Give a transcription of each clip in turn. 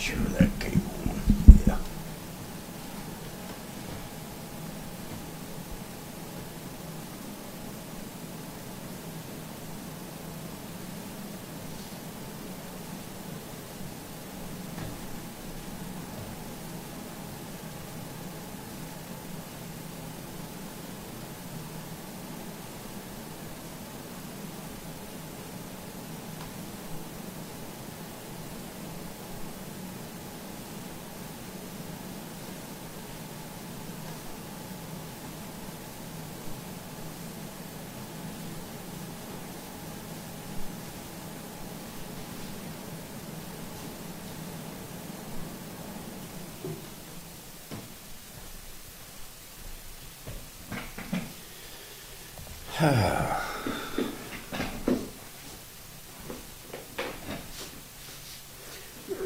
sure that came on. Yeah.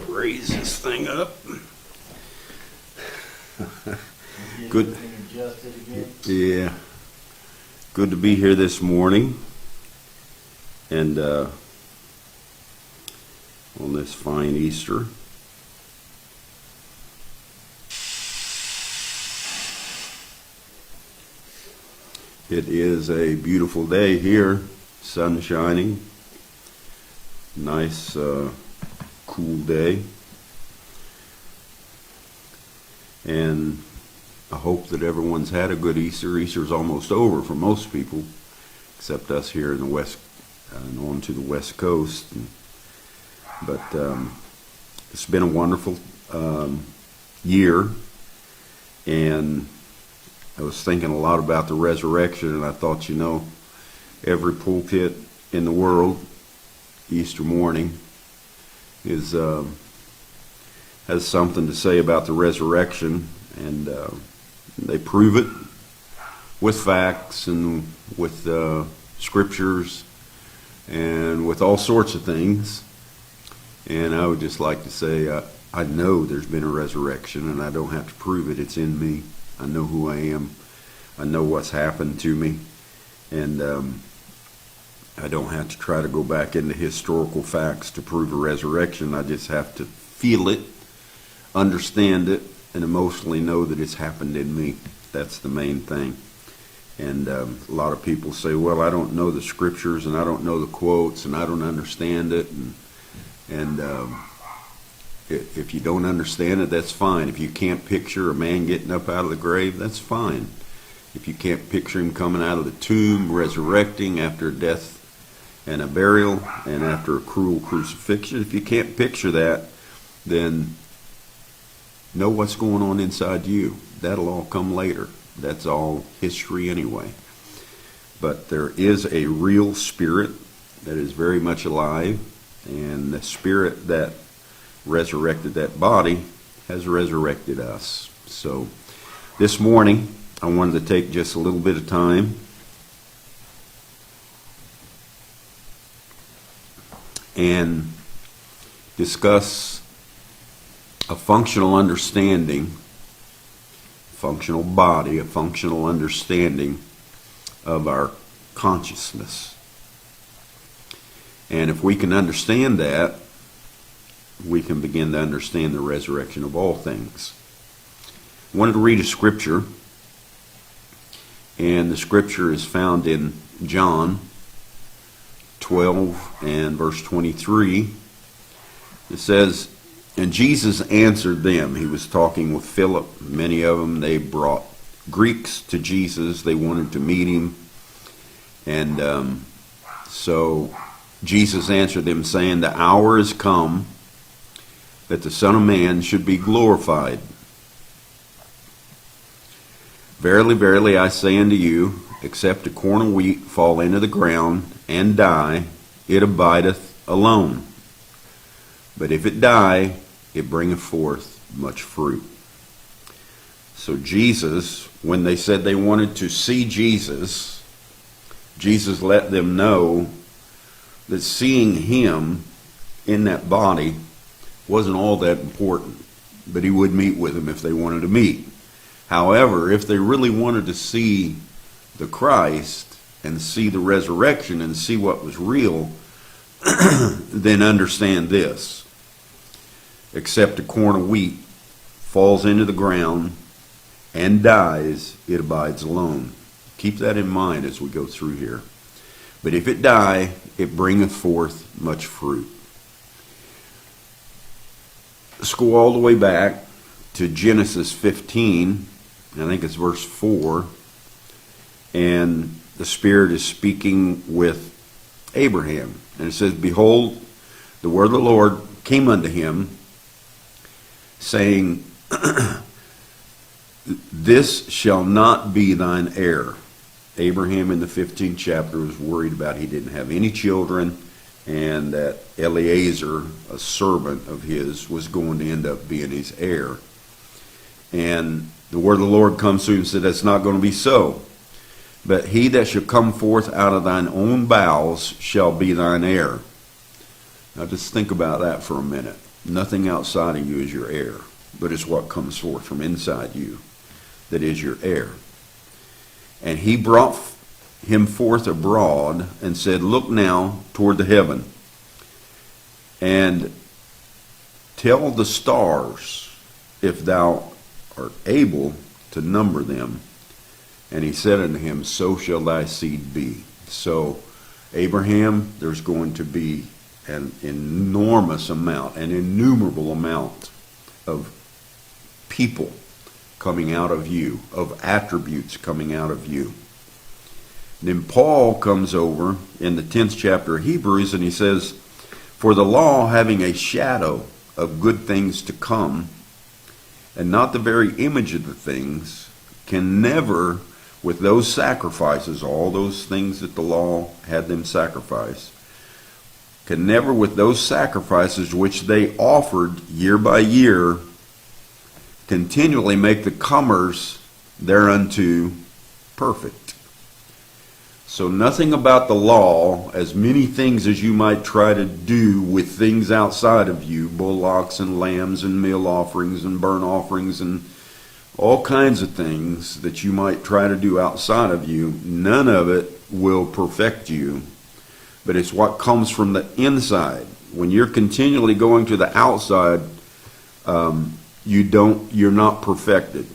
Raise this thing up. Good. Yeah. Good to be here this morning. And on this fine Easter. It is a beautiful day here, sun shining, nice cool day, and I hope that everyone's had a good Easter. Easter's almost over for most people, except us here in the west and on to the west coast. But it's been a wonderful year, and I was thinking a lot about the resurrection, and I thought, every pulpit in the world, Easter morning, has something to say about the resurrection, and they prove it with facts and with scriptures and with all sorts of things. And I would just like to say, I know there's been a resurrection, and I don't have to prove it. It's in me. I know who I am. I know what's happened to me. And I don't have to try to go back into historical facts to prove a resurrection. I just have to feel it, understand it, and emotionally know that it's happened in me. That's the main thing. And a lot of people say, well, I don't know the scriptures, and I don't know the quotes, and I don't understand it. And if you don't understand it, that's fine. If you can't picture a man getting up out of the grave, that's fine. If you can't picture him coming out of the tomb, resurrecting after a death and a burial and after a cruel crucifixion, if you can't picture that, then know what's going on inside you. That'll all come later. That's all history anyway. But there is a real spirit that is very much alive, and the spirit that resurrected that body has resurrected us. So this morning I wanted to take just a little bit of time and discuss a functional understanding, functional body, a functional understanding of our consciousness. And if we can understand that, we can begin to understand the resurrection of all things. I wanted to read a scripture, and the scripture is found in John 12 and verse 23. It says, "And Jesus answered them." He was talking with Philip. Many of them, they brought Greeks to Jesus. They wanted to meet him. And so Jesus answered them, saying, "The hour is come that the Son of Man should be glorified. Verily, verily, I say unto you, except a corn of wheat fall into the ground and die, it abideth alone. But if it die, it bringeth forth much fruit." So Jesus, when they said they wanted to see Jesus, Jesus let them know that seeing him in that body wasn't all that important, but he would meet with them if they wanted to meet. However, if they really wanted to see the Christ and see the resurrection and see what was real, then understand this. except a corn of wheat falls into the ground and dies, it abides alone. Keep that in mind as we go through here. But if it die, it bringeth forth much fruit. Let's go all the way back to Genesis 15. I think it's verse 4. And the Spirit is speaking with Abraham. And it says, Behold, the word of the Lord came unto him, saying, This shall not be thine heir. Abraham in the 15th chapter was worried about he didn't have any children, and that Eliezer, a servant of his, was going to end up being his heir. And the word of the Lord comes to him and said, That's not going to be so. But he that shall come forth out of thine own bowels shall be thine heir. Now just think about that for a minute. Nothing outside of you is your heir, but it's what comes forth from inside you that is your heir. And he brought him forth abroad and said, Look now toward the heaven, and tell the stars if thou art able to number them. And he said unto him, So shall thy seed be. So, Abraham, there's going to be an enormous amount, an innumerable amount of people coming out of you, of attributes coming out of you. Then Paul comes over in the 10th chapter of Hebrews, and he says, For the law, having a shadow of good things to come, and not the very image of the things, can never, with those sacrifices, all those things that the law had them sacrifice, can never with those sacrifices which they offered year by year continually make the comers thereunto perfect. So nothing about the law, as many things as you might try to do with things outside of you, bullocks and lambs and meal offerings and burnt offerings and all kinds of things that you might try to do outside of you, none of it will perfect you. But it's what comes from the inside. When you're continually going to the outside, you're not perfected.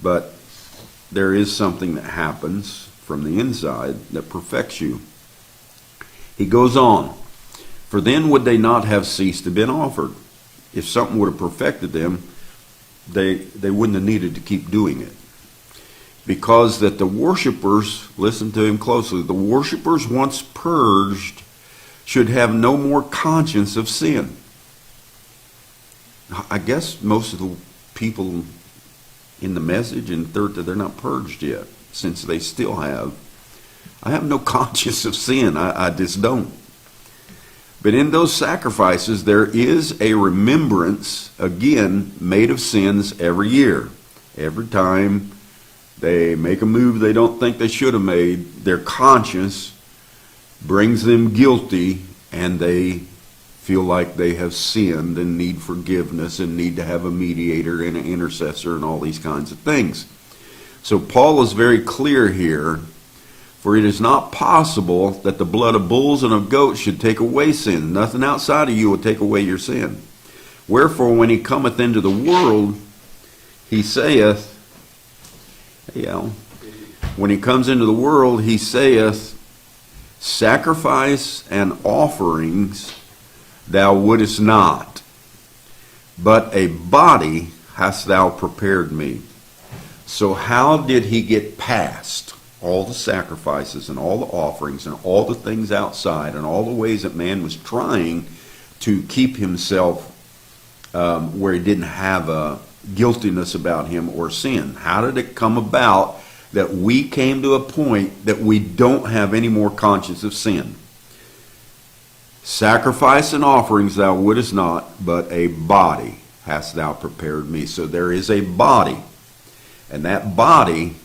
But there is something that happens from the inside that perfects you. He goes on, For then would they not have ceased to have been offered. If something would have perfected them, they wouldn't have needed to keep doing it. Because that the worshipers, listen to him closely, the worshipers once purged should have no more conscience of sin. I guess most of the people in the message and third that they're not purged yet, since they still have. I have no conscience of sin. I just don't. But in those sacrifices, there is a remembrance, again, made of sins every year. Every time they make a move they don't think they should have made, their conscience brings them guilty, and they feel like they have sinned and need forgiveness and need to have a mediator and an intercessor and all these kinds of things. So Paul is very clear here, for it is not possible that the blood of bulls and of goats should take away sin. Nothing outside of you will take away your sin. Wherefore, when he cometh into the world, he saith, when he comes into the world, he saith, Sacrifice and offerings thou wouldest not, but a body hast thou prepared me. So how did he get past all the sacrifices and all the offerings and all the things outside and all the ways that man was trying to keep himself where he didn't have a guiltiness about him or sin? How did it come about that we came to a point that we don't have any more conscience of sin? Sacrifice and offerings thou wouldest not, but a body hast thou prepared me. So there is a body, and that body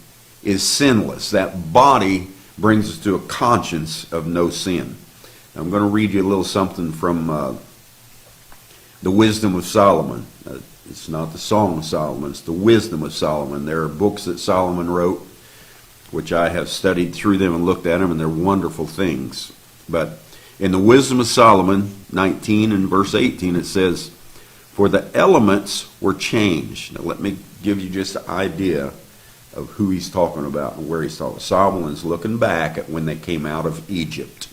is sinless. That body brings us to a conscience of no sin. I'm going to read you a little something from the Wisdom of Solomon. It's not the Song of Solomon, it's the Wisdom of Solomon. There are books that Solomon wrote, which I have studied through them and looked at them, and they're wonderful things. But in the Wisdom of Solomon, 19 and verse 18, it says, For the elements were changed. Now let me give you just an idea of who he's talking about and where he's talking. Solomon's looking back at when they came out of Egypt.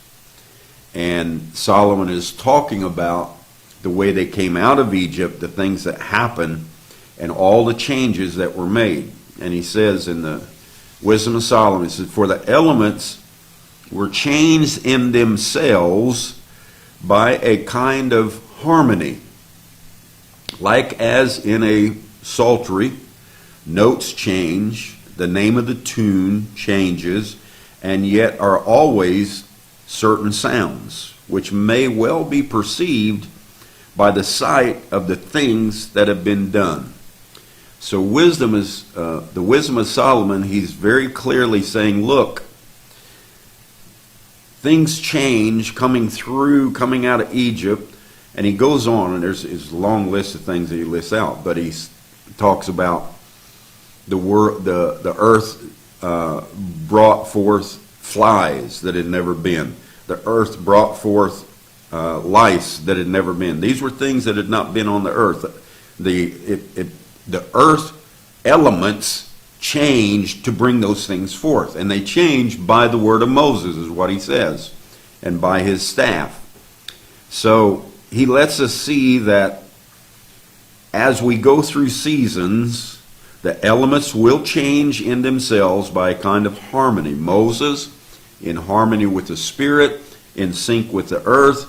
And Solomon is talking about the way they came out of Egypt, the things that happened, and all the changes that were made. And he says in the Wisdom of Solomon, he says, for the elements were changed in themselves by a kind of harmony. Like as in a psaltery, notes change, the name of the tune changes, and yet are always certain sounds, which may well be perceived by the sight of the things that have been done. So wisdom is the wisdom of Solomon. He's very clearly saying, look, things change coming out of Egypt. And he goes on, and there's a long list of things that he lists out, but he talks about the earth brought forth flies that had never been. The earth brought forth lice that had never been. These were things that had not been on the earth. The earth elements changed to bring those things forth, and they changed by the word of Moses, is what he says, and by his staff. So he lets us see that as we go through seasons, the elements will change in themselves by a kind of harmony. Moses, in harmony with the Spirit, in sync with the earth,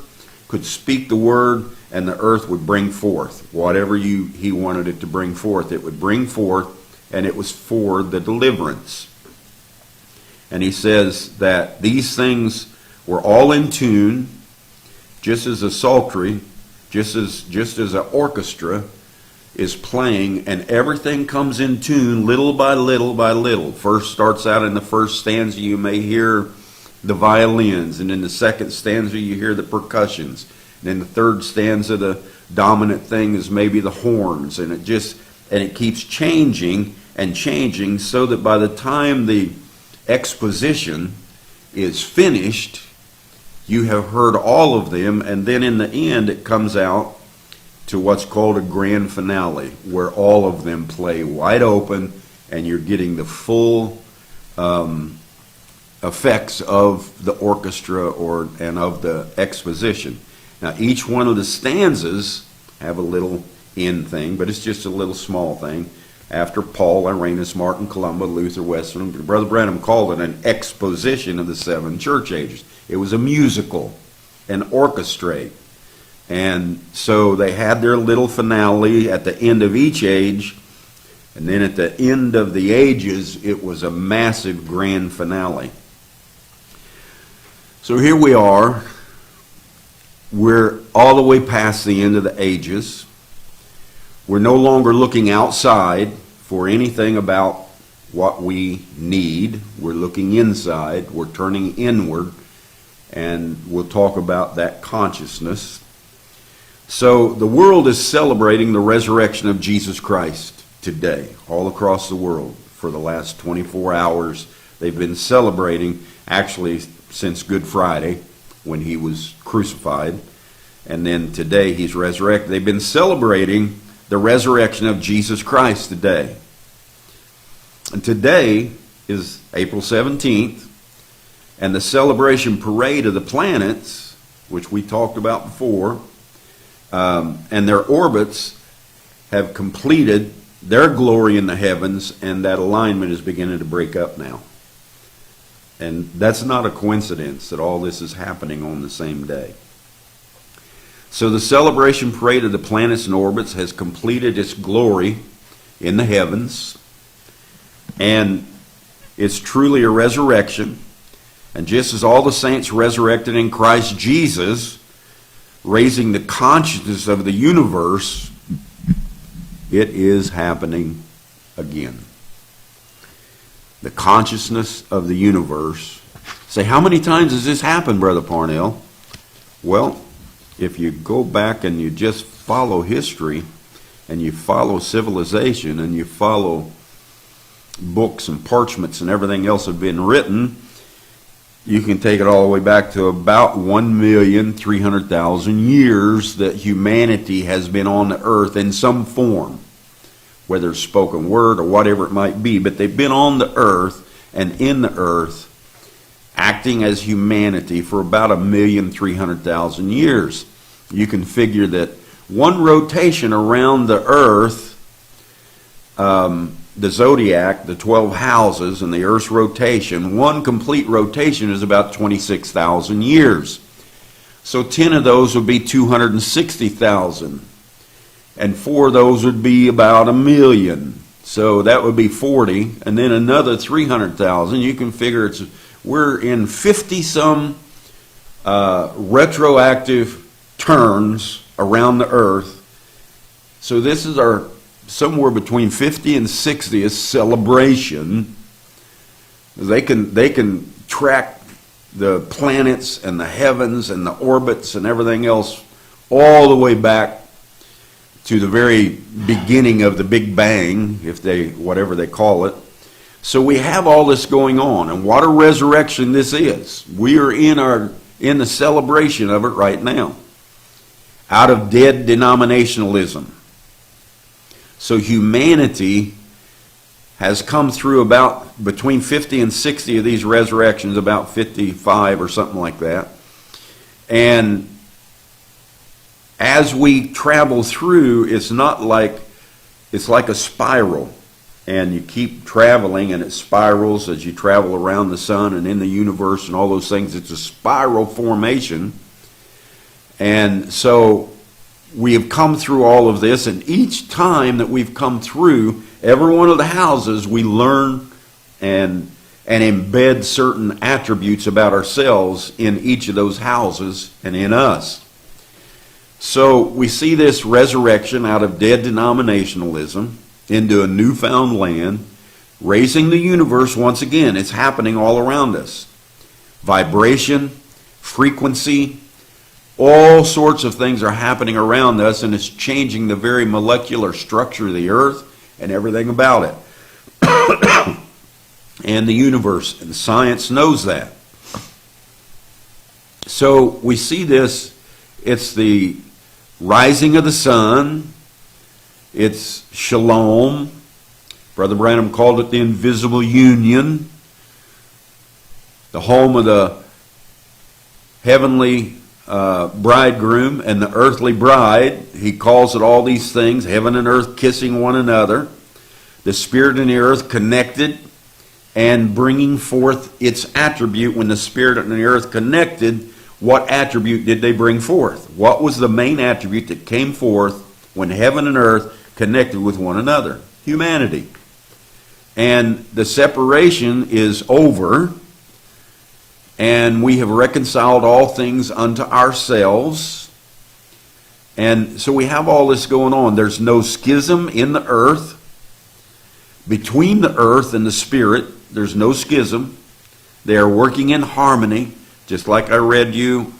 could speak the word, and the earth would bring forth whatever he wanted it to bring forth. It would bring forth, and it was for the deliverance. And he says that these things were all in tune, just as a psaltery, just as an orchestra is playing, and everything comes in tune little by little by little. First starts out in the first stanza, you may hear the violins, and in the second stanza you hear the percussions, and in the third stanza the dominant thing is maybe the horns, and it keeps changing and changing, so that by the time the exposition is finished, you have heard all of them, and then in the end it comes out to what's called a grand finale, where all of them play wide open, and you're getting the full effects of the orchestra and of the exposition. Now each one of the stanzas have a little end thing, but it's just a little small thing. After Paul, Irenaeus, Martin, Columba, Luther, Wesley, Brother Branham called it an exposition of the seven church ages. It was a musical, an orchestrate. And so they had their little finale at the end of each age, and then at the end of the ages, it was a massive grand finale. So here we are. We're all the way past the end of the ages. We're no longer looking outside for anything about what we need. We're looking inside. We're turning inward. And we'll talk about that consciousness. So the world is celebrating the resurrection of Jesus Christ today, all across the world. For the last 24 hours, they've been celebrating, actually since Good Friday, when he was crucified. And then today he's resurrected. They've been celebrating the resurrection of Jesus Christ today. And today is April 17th, and the celebration parade of the planets, which we talked about before, and their orbits have completed their glory in the heavens, and that alignment is beginning to break up now. And that's not a coincidence that all this is happening on the same day. So the celebration parade of the planets and orbits has completed its glory in the heavens, and it's truly a resurrection. And just as all the saints resurrected in Christ Jesus, raising the consciousness of the universe, it is happening again. The consciousness of the universe. Say, how many times has this happened, Brother Parnell? Well, if you go back and you just follow history, and you follow civilization, and you follow books and parchments and everything else that have been written, you can take it all the way back to about 1,300,000 years that humanity has been on the earth in some form, whether it's spoken word or whatever it might be, but they've been on the earth and in the earth acting as humanity for about 1,300,000 years. You can figure that one rotation around the earth, the zodiac, the 12 houses, and the earth's rotation, one complete rotation is about 26,000 years. So 10 of those would be 260,000. And 4 of those would be about 1,000,000. So that would be 40. And then another 300,000. You can figure we're in 50-some retroactive turns around the earth. So this is our somewhere between 50 and 60th celebration. They can track the planets and the heavens and the orbits and everything else all the way back to the very beginning of the Big Bang, whatever they call it. So we have all this going on, and what a resurrection this is. We are in the celebration of it right now, out of dead denominationalism. So humanity has come through about between 50 and 60 of these resurrections, about 55 or something like that. And as we travel through, it's like a spiral. And you keep traveling, and it spirals as you travel around the sun and in the universe and all those things. It's a spiral formation. And so we have come through all of this, and each time that we've come through every one of the houses, we learn and embed certain attributes about ourselves in each of those houses and in us. So we see this resurrection out of dead denominationalism into a newfound land, raising the universe once again. It's happening all around us. Vibration, frequency, all sorts of things are happening around us, and it's changing the very molecular structure of the earth and everything about it. And the universe, and science knows that. So we see this, it's the rising of the sun, it's shalom. Brother Branham called it the invisible union, the home of the heavenly bridegroom and the earthly bride. He calls it all these things, heaven and earth kissing one another, the spirit and the earth connected and bringing forth its attribute. When the spirit and the earth connected, what attribute did they bring forth? What was the main attribute that came forth when heaven and earth connected with one another? Humanity. And the separation is over, and we have reconciled all things unto ourselves. And so we have all this going on. There's no schism in the earth. Between the earth and the spirit, there's no schism. They are working in harmony. Just like I read you,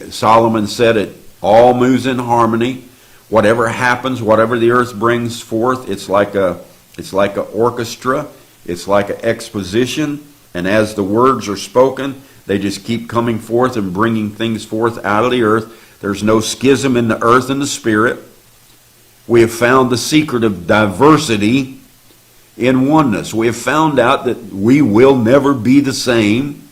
Solomon said it all moves in harmony. Whatever happens, whatever the earth brings forth, it's like a orchestra. It's like an exposition. And as the words are spoken, they just keep coming forth and bringing things forth out of the earth. There's no schism in the earth and the spirit. We have found the secret of diversity in oneness. We have found out that we will never be the same.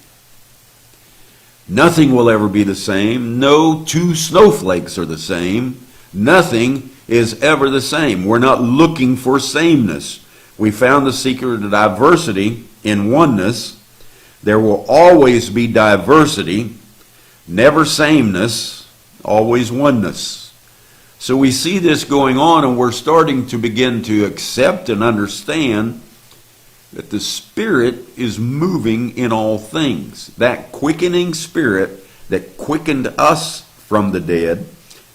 Nothing will ever be the same. No two snowflakes are the same. Nothing is ever the same. We're not looking for sameness. We found the secret of diversity in oneness. There will always be diversity, never sameness, always oneness. So we see this going on, and we're starting to begin to accept and understand that the Spirit is moving in all things. That quickening Spirit that quickened us from the dead,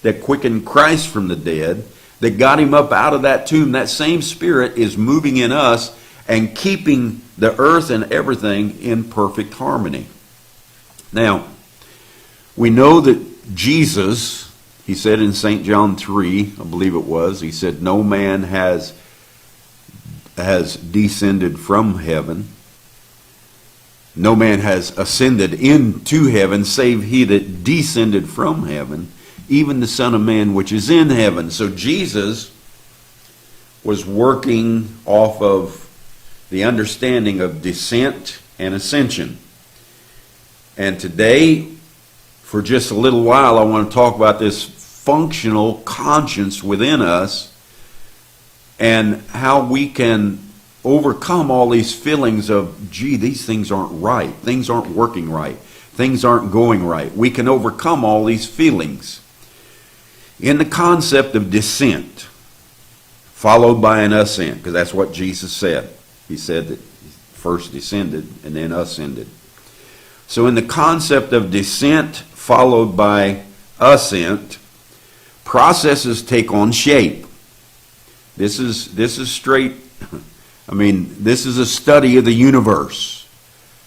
that quickened Christ from the dead, that got him up out of that tomb, that same Spirit is moving in us and keeping the earth and everything in perfect harmony. Now, we know that Jesus, he said in St. John 3, I believe it was, he said, no man has descended from heaven, No man has ascended into heaven, save he that descended from heaven, even the Son of Man which is in heaven. So Jesus was working off of the understanding of descent and ascension. And today, for just a little while, I want to talk about this functional conscience within us and how we can overcome all these feelings of, gee, these things aren't right. Things aren't working right. Things aren't going right. We can overcome all these feelings. In the concept of descent, followed by an ascent, because that's what Jesus said. He said that he first descended and then ascended. So in the concept of descent followed by ascent, processes take on shape. This is straight. I mean, this is a study of the universe.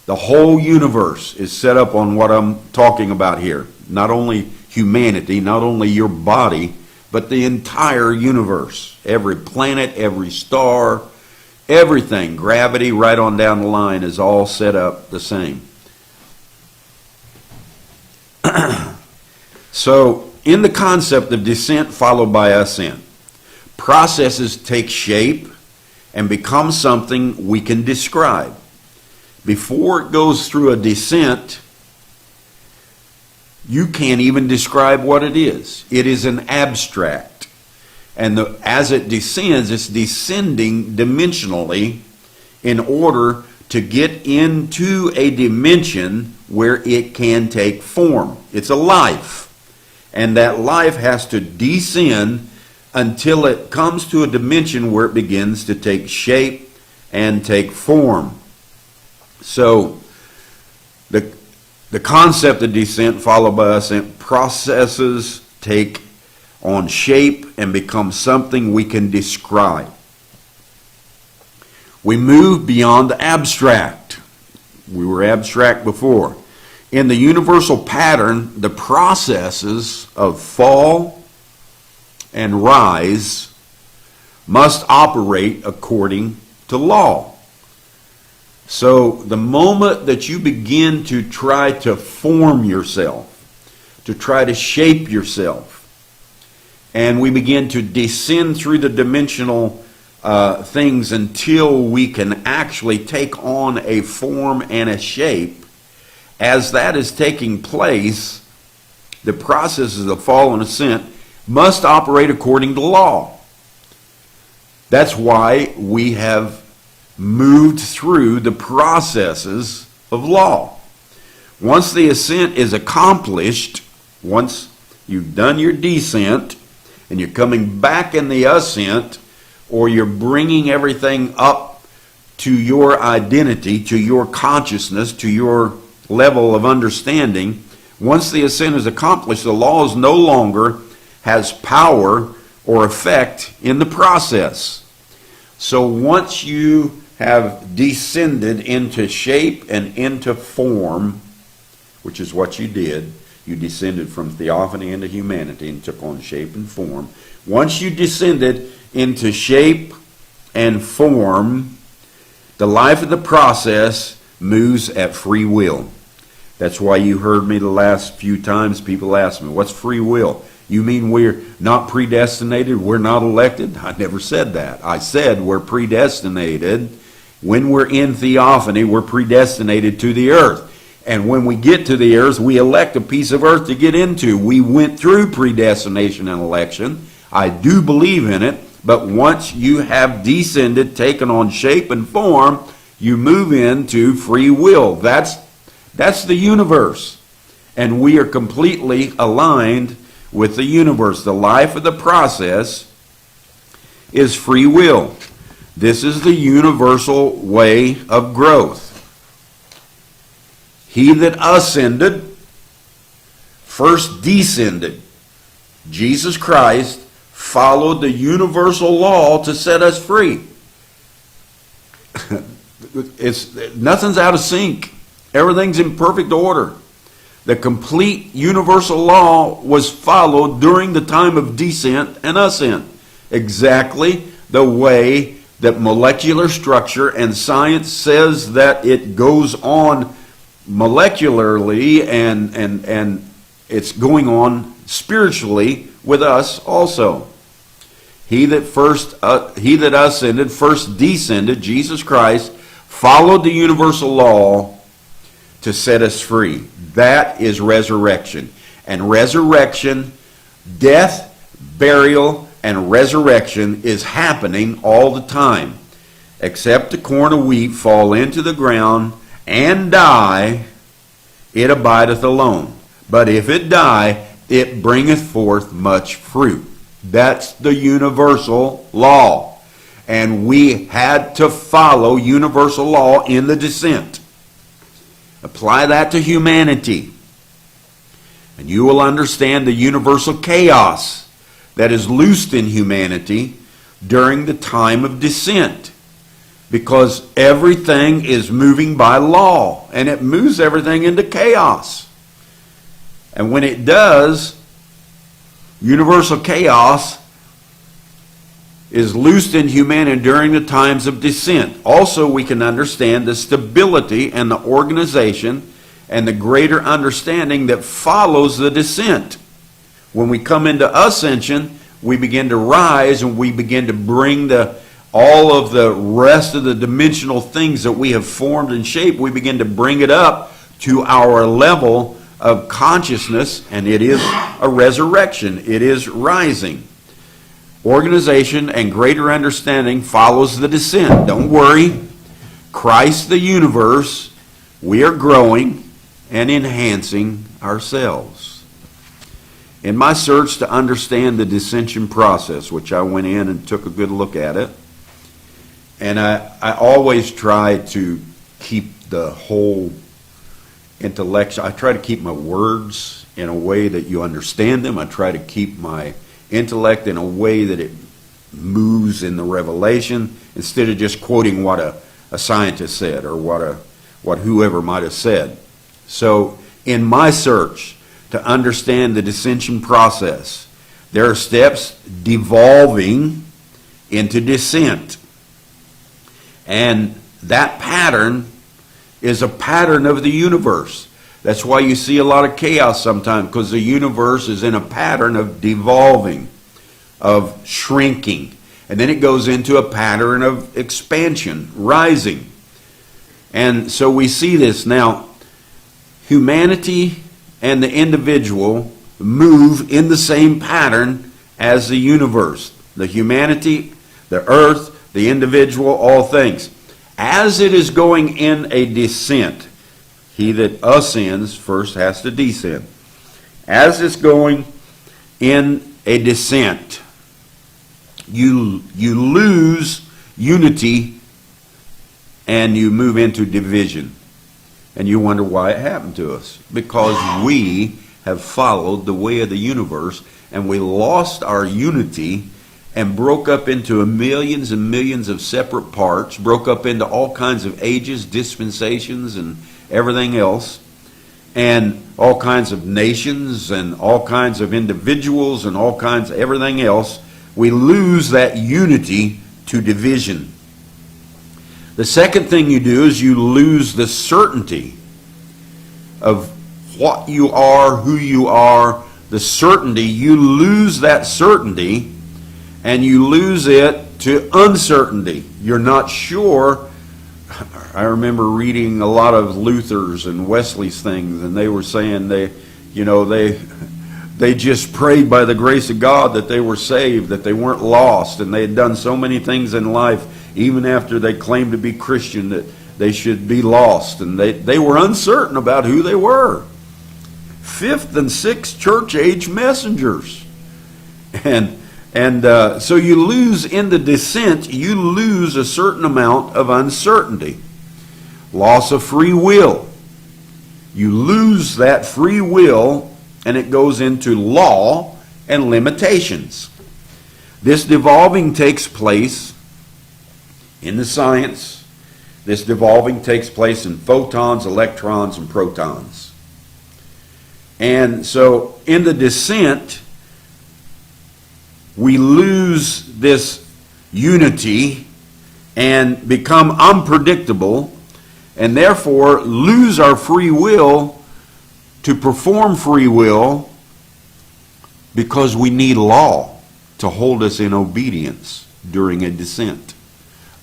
The whole universe is set up on what I'm talking about here. Not only humanity, not only your body, but the entire universe. Every planet, every star, everything, gravity right on down the line is all set up the same. So, in the concept of descent followed by ascent, processes take shape and become something we can describe. Before it goes through a descent, you can't even describe what it is. It is an abstract. And as it descends, it's descending dimensionally in order to get into a dimension where it can take form. It's a life. And that life has to descend until it comes to a dimension where it begins to take shape and take form. So, the concept of descent followed by ascent, processes take on shape and become something we can describe. We move beyond the abstract. We were abstract before. In the universal pattern, the processes of fall and rise must operate according to law. So the moment that you begin to try to form yourself, to try to shape yourself, and we begin to descend through the dimensional things until we can actually take on a form and a shape, as that is taking place, the processes of fall and ascent must operate according to law. That's why we have moved through the processes of law. Once the ascent is accomplished, once you've done your descent and you're coming back in the ascent, or you're bringing everything up to your identity, to your consciousness, to your level of understanding, once the ascent is accomplished, the law is no longer has power or effect in the process. So once you have descended into shape and into form, which is what you did, you descended from theophany into humanity and took on shape and form. Once you descended into shape and form, the life of the process moves at free will. That's why you heard me the last few times people ask me, what's free will? You mean we're not predestinated, we're not elected? I never said that. I said we're predestinated. When we're in theophany, we're predestinated to the earth. And when we get to the earth, we elect a piece of earth to get into. We went through predestination and election. I do believe in it. But once you have descended, taken on shape and form, you move into free will. That's the universe. And we are completely aligned with the universe. The life of the process is free will. This is the universal way of growth. He that ascended first descended. Jesus Christ followed the universal law to set us free. Nothing's out of sync. Everything's in perfect order. The complete universal law was followed during the time of descent and ascent, exactly the way that molecular structure, and science says that it goes on molecularly, and it's going on spiritually with us also. He that ascended first descended, Jesus Christ, followed the universal law to set us free. That is resurrection. And resurrection, death, burial, and resurrection is happening all the time. Except the corn of wheat fall into the ground and die, it abideth alone. But if it die, it bringeth forth much fruit. That's the universal law. And we had to follow universal law in the descent. Apply that to humanity, and you will understand the universal chaos that is loosed in humanity during the time of descent. Because everything is moving by law, and it moves everything into chaos. And when it does, universal chaos is loosed in humanity during the times of descent. Also, we can understand the stability and the organization and the greater understanding that follows the descent. When we come into ascension, we begin to rise, and we begin to bring all of the rest of the dimensional things that we have formed and shaped, we begin to bring it up to our level of consciousness, and it is a resurrection. It is rising. Organization and greater understanding follows the descent. Don't worry. Christ the universe, we are growing and enhancing ourselves. In my search to understand the dissension process, which I went in and took a good look at it, and I always try to keep the whole intellectual, I try to keep my words in a way that you understand them. I try to keep my intellect in a way that it moves in the revelation, instead of just quoting what a scientist said or what whoever might have said. So in my search to understand the dissension process, there are steps devolving into descent. And that pattern is a pattern of the universe. That's why you see a lot of chaos sometimes, because the universe is in a pattern of devolving, of shrinking. And then it goes into a pattern of expansion, rising. And so we see this now. Humanity and the individual move in the same pattern as the universe. The humanity, the earth, the individual, all things. As it is going in a descent, he that ascends first has to descend. As it's going in a descent, you lose unity and you move into division. And you wonder why it happened to us. Because we have followed the way of the universe, and we lost our unity and broke up into millions and millions of separate parts, broke up into all kinds of ages, dispensations, and everything else, and all kinds of nations and all kinds of individuals and all kinds of everything else. We lose that unity to division. The second thing you do is you lose the certainty of what you are, who you are, the certainty. You lose that certainty, and you lose it to uncertainty. You're not sure. I remember reading a lot of Luther's and Wesley's things, and they were saying they just prayed by the grace of God that they were saved, that they weren't lost, and they had done so many things in life, even after they claimed to be Christian, that they should be lost, and they were uncertain about who they were. Fifth and sixth church age messengers. And so you lose in the descent, you lose a certain amount of uncertainty. Loss of free will. You lose that free will, and it goes into law and limitations. This devolving takes place in the science. This devolving takes place in photons, electrons, and protons. And so in the descent, we lose this unity and become unpredictable, and therefore lose our free will to perform free will, because we need law to hold us in obedience during a descent.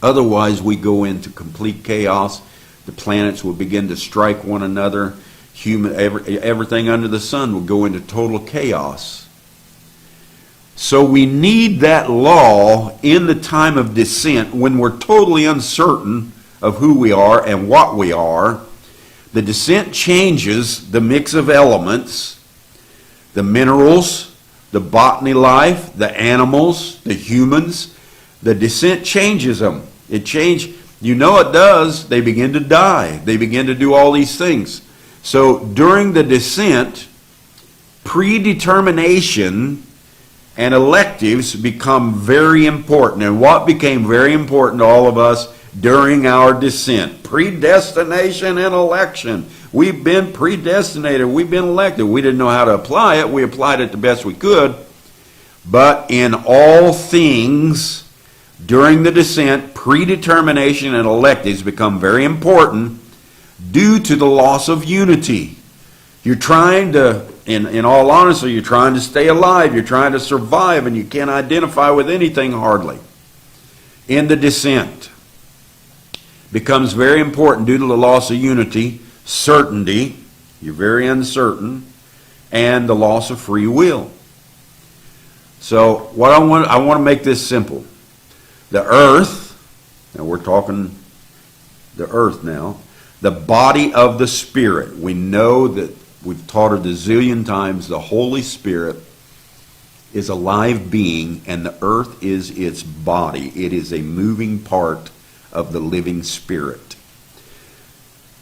Otherwise, we go into complete chaos. The planets will begin to strike one another. Everything under the sun will go into total chaos. So we need that law in the time of descent, when we're totally uncertain of who we are and what we are. The descent changes the mix of elements, the minerals, the botany life, the animals, the humans. The descent changes them. It changes. You know it does. They begin to die. They begin to do all these things. So during the descent, predetermination and electives become very important. And what became very important to all of us during our descent? Predestination and election. We've been predestinated. We've been elected. We didn't know how to apply it. We applied it the best we could. But in all things, during the descent, predetermination and electives become very important due to the loss of unity. You're trying to, in all honesty, you're trying to stay alive. You're trying to survive, and you can't identify with anything hardly. In the descent, becomes very important due to the loss of unity, certainty, you're very uncertain, and the loss of free will. So what I want to make this simple. The earth, now we're talking the earth now, the body of the Spirit. We know that we've taught it a zillion times, the Holy Spirit is a live being, and the earth is its body. It is a moving part of the living Spirit.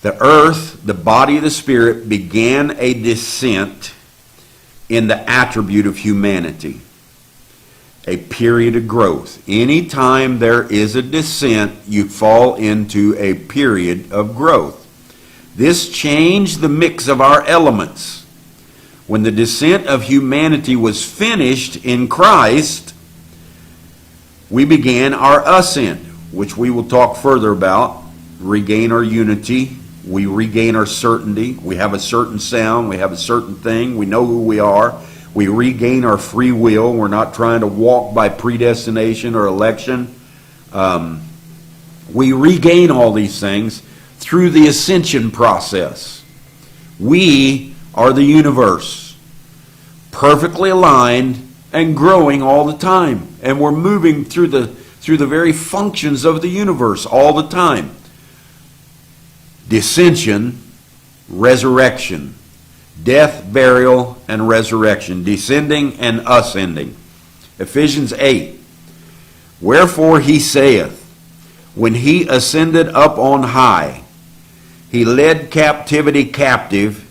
The earth, the body of the Spirit, began a descent in the attribute of humanity. A period of growth. Anytime there is a descent, you fall into a period of growth. This changed the mix of our elements. When the descent of humanity was finished in Christ, we began our ascent, which we will talk further about. Regain our unity. We regain our certainty. We have a certain sound. We have a certain thing. We know who we are. We regain our free will. We're not trying to walk by predestination or election. We regain all these things through the ascension process. We are the universe, perfectly aligned and growing all the time. And we're moving through the very functions of the universe all the time. Descension, resurrection. Death, burial, and resurrection. Descending and ascending. Ephesians 8. Wherefore he saith, when he ascended up on high, he led captivity captive,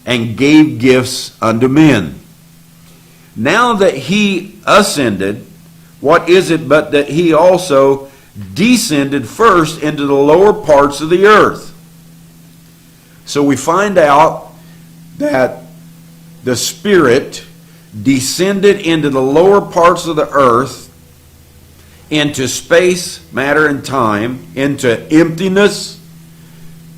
and gave gifts unto men. Now that he ascended, what is it but that he also descended first into the lower parts of the earth? So we find out that the Spirit descended into the lower parts of the earth, into space, matter, and time, into emptiness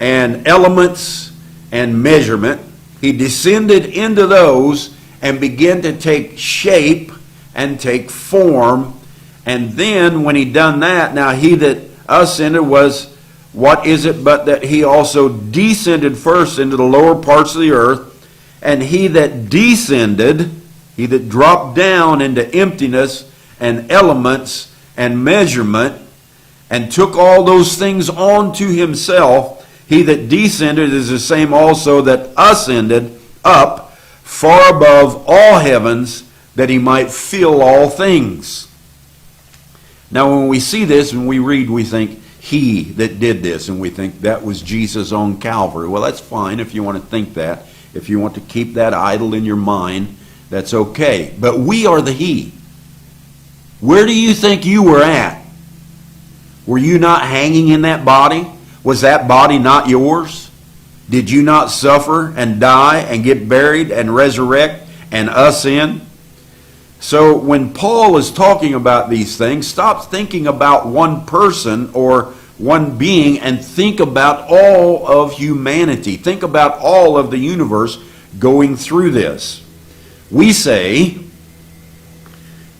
and elements and measurement. He descended into those and began to take shape and take form. And then when he done that, now he that ascended was, what is it but that he also descended first into the lower parts of the earth? And he that descended, he that dropped down into emptiness and elements and measurement and took all those things onto himself, he that descended is the same also that ascended up far above all heavens, that he might fill all things. Now when we see this and we read, we think, he that did this, and we think that was Jesus on Calvary. Well, that's fine if you want to think that. If you want to keep that idol in your mind, that's okay. But we are the he. Where do you think you were at? Were you not hanging in that body? Was that body not yours? Did you not suffer and die and get buried and resurrect and ascend? So when Paul is talking about these things, stop thinking about one person or one being and think about all of humanity. Think about all of the universe going through this. We say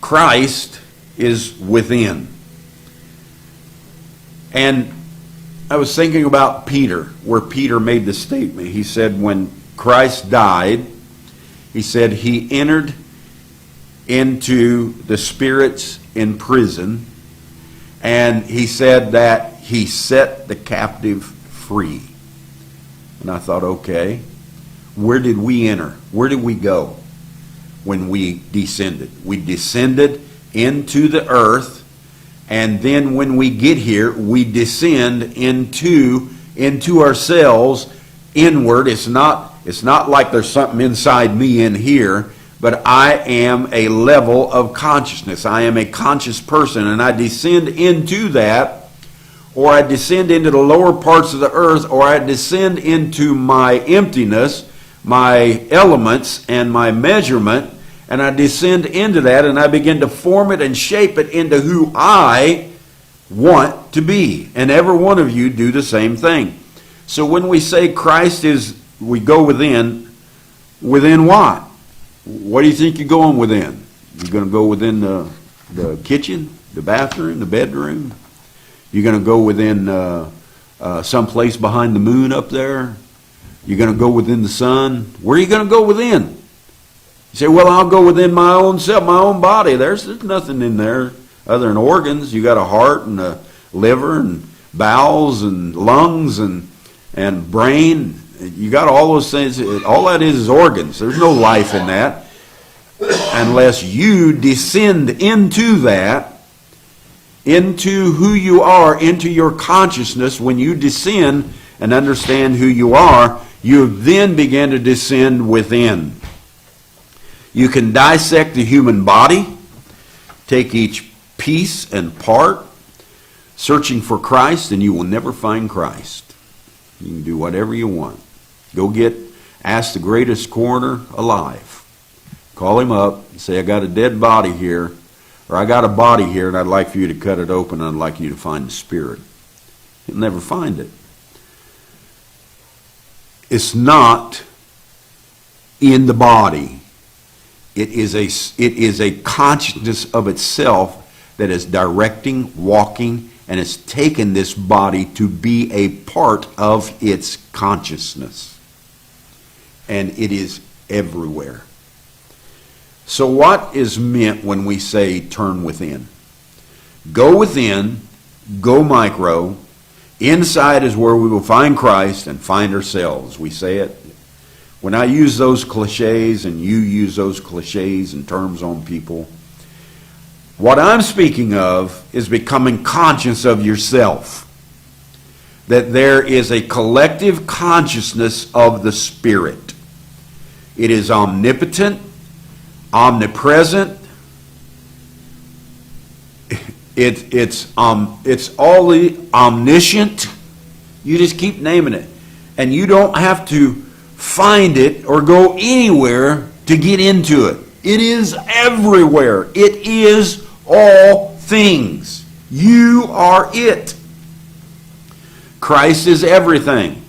Christ is within. And I was thinking about Peter, where Peter made the statement. He said when Christ died, he said he entered into the spirits in prison, and he said that he set the captive free. And I thought, okay, where did we enter? Where did we go when we descended? We descended into the earth, and then when we get here, we descend into ourselves inward. It's not like there's something inside me in here, but I am a level of consciousness. I am a conscious person, and I descend into that, or I descend into the lower parts of the earth, or I descend into my emptiness, my elements, and my measurement, and I descend into that, and I begin to form it and shape it into who I want to be. And every one of you do the same thing. So when we say Christ is, we go within what? What do you think you're going within? You're going to go within the kitchen, the bathroom, the bedroom? You're going to go within someplace behind the moon up there? You're going to go within the sun? Where are you going to go within? You say, well, I'll go within my own self, my own body. There's nothing in there other than organs. You got a heart and a liver and bowels and lungs and brain. You got all those things. All that is organs. There's no life in that unless you descend into that, into who you are, into your consciousness. When you descend and understand who you are, you then begin to descend within. You can dissect the human body, take each piece and part, searching for Christ, and you will never find Christ. You can do whatever you want. Ask the greatest coroner alive. Call him up and say, I got a dead body here, or I got a body here, and I'd like for you to cut it open, and I'd like you to find the spirit. You'll never find it. It's not in the body. It is a consciousness of itself that is directing, walking, and has taken this body to be a part of its consciousness. And it is everywhere. So what is meant when we say turn within? Go within, go micro. Inside is where we will find Christ and find ourselves. We say it. When I use those cliches and you use those cliches and terms on people, what I'm speaking of is becoming conscious of yourself. That there is a collective consciousness of the Spirit. It is omnipotent, omnipresent. It's all omniscient. You just keep naming it. And you don't have to find it or go anywhere to get into it. It is everywhere. It is all things. You are it. Christ is everything,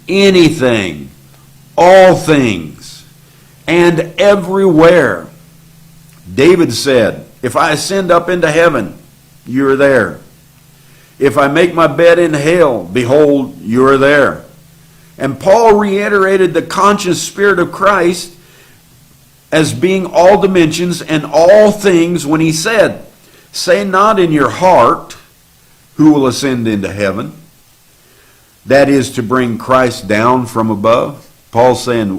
anything, all things, and everywhere. David said, if I ascend up into heaven, you are there. If I make my bed in hell, behold, you are there. And Paul reiterated the conscious Spirit of Christ as being all dimensions and all things when he said, say not in your heart, who will ascend into heaven? That is to bring Christ down from above. Paul's saying,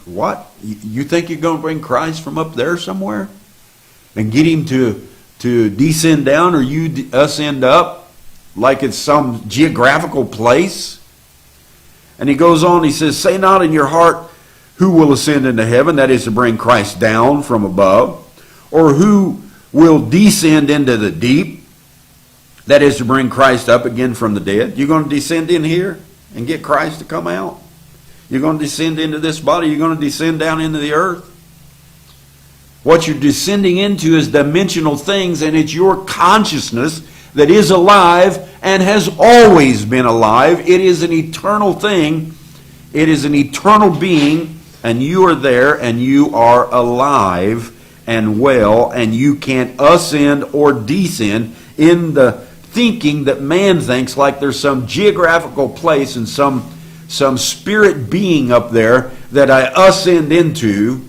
what? You think you're going to bring Christ from up there somewhere? And get him to descend down, or you ascend up like it's some geographical place? And he goes on, he says, say not in your heart, who will ascend into heaven? That is to bring Christ down from above. Or who will descend into the deep? That is to bring Christ up again from the dead. You're going to descend in here and get Christ to come out? You're going to descend into this body? You're going to descend down into the earth? What you're descending into is dimensional things, and it's your consciousness that is alive and has always been alive. It is an eternal thing. It is an eternal being, and you are there, and you are alive and well, and you can't ascend or descend in the thinking that man thinks, like there's some geographical place and some spirit being up there that I ascend into,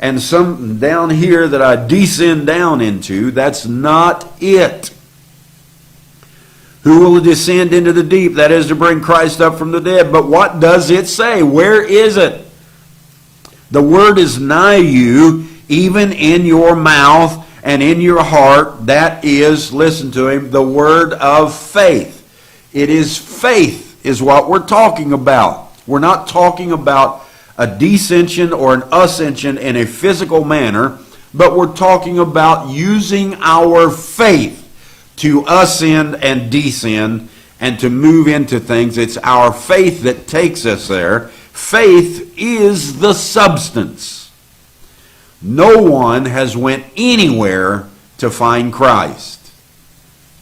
and some down here that I descend down into. That's not it. Who will descend into the deep? That is to bring Christ up from the dead. But what does it say? Where is it? The word is nigh you, even in your mouth and in your heart. That is, listen to him, the word of faith. It is faith is what we're talking about. We're not talking about a descension or an ascension in a physical manner, but we're talking about using our faith to ascend and descend and to move into things. It's our faith that takes us there. Faith is the substance. No one has went anywhere to find Christ.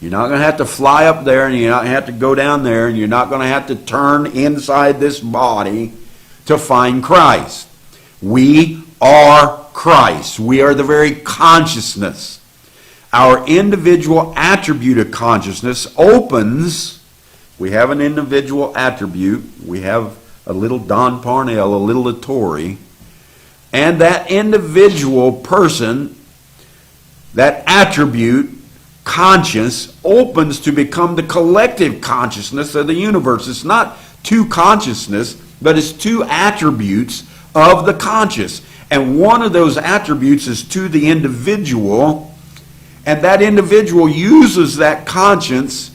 You're not going to have to fly up there, and you're not going to have to go down there, and you're not going to have to turn inside this body to find Christ. We are Christ. We are the very consciousness. Our individual attribute of consciousness opens. We have an individual attribute. We have a little Don Parnell, a little Latore. And that individual person, that attribute, conscience, opens to become the collective consciousness of the universe. It's not two consciousness, but it's two attributes of the conscious. And one of those attributes is to the individual. And that individual uses that conscience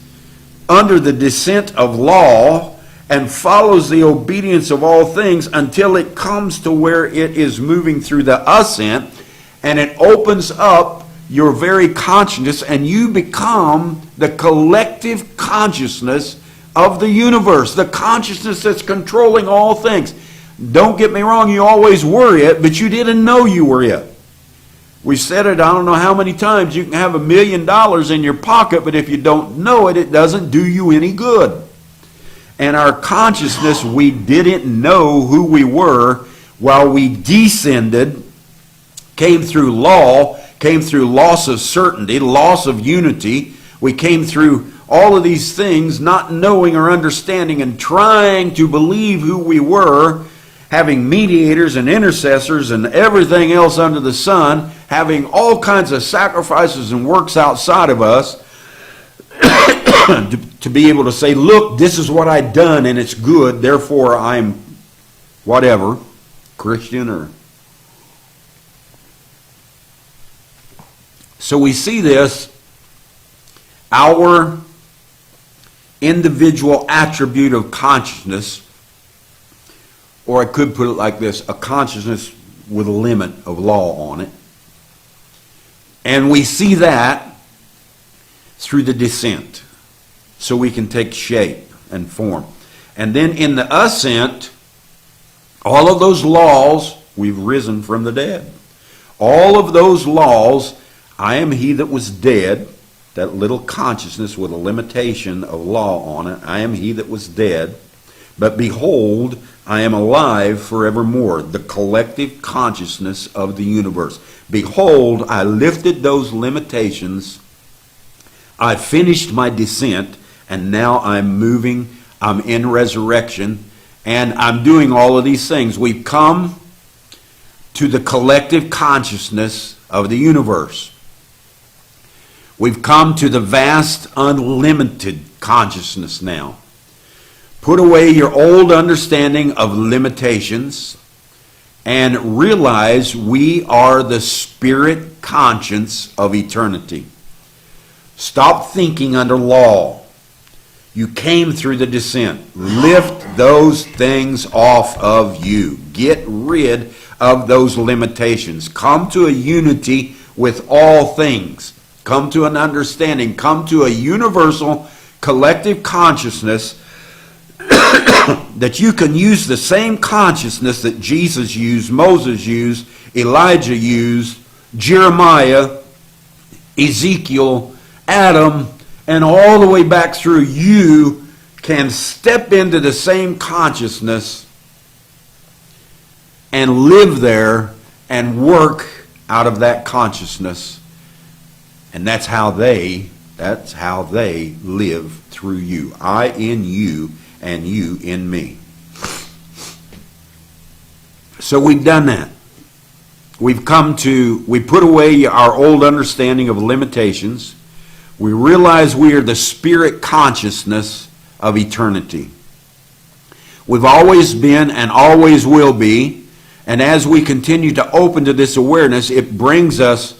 under the descent of law and follows the obedience of all things until it comes to where it is moving through the ascent, and it opens up your very consciousness, and you become the collective consciousness of the universe, the consciousness that's controlling all things. Don't get me wrong, you always were it, but you didn't know you were it. We've said it I don't know how many times. You can have $1 million in your pocket, but if you don't know it, it doesn't do you any good. And our consciousness, we didn't know who we were while we descended, came through law, came through loss of certainty, loss of unity. We came through all of these things not knowing or understanding and trying to believe who we were, having mediators and intercessors and everything else under the sun, having all kinds of sacrifices and works outside of us to be able to say, look, this is what I've done and it's good, therefore I'm whatever, Christian or... So we see this, our individual attribute of consciousness, or I could put it like this, a consciousness with a limit of law on it. And we see that through the descent, so we can take shape and form. And then in the ascent, all of those laws, we've risen from the dead. All of those laws, I am he that was dead, that little consciousness with a limitation of law on it, I am he that was dead, but behold, I am alive forevermore, the collective consciousness of the universe. Behold, I lifted those limitations, I finished my descent, and now I'm moving, I'm in resurrection, and I'm doing all of these things. We've come to the collective consciousness of the universe. We've come to the vast, unlimited consciousness now. Put away your old understanding of limitations and realize we are the spirit conscience of eternity. Stop thinking under law. You came through the descent. Lift those things off of you. Get rid of those limitations. Come to a unity with all things. Come to an understanding. Come to a universal collective consciousness that you can use the same consciousness that Jesus used, Moses used, Elijah used, Jeremiah, Ezekiel, Adam, and all the way back through, you can step into the same consciousness and live there and work out of that consciousness. And that's how they live through you. I in you and you in me. So we've done that. We put away our old understanding of limitations. We realize we are the spirit consciousness of eternity. We've always been and always will be. And as we continue to open to this awareness, it brings us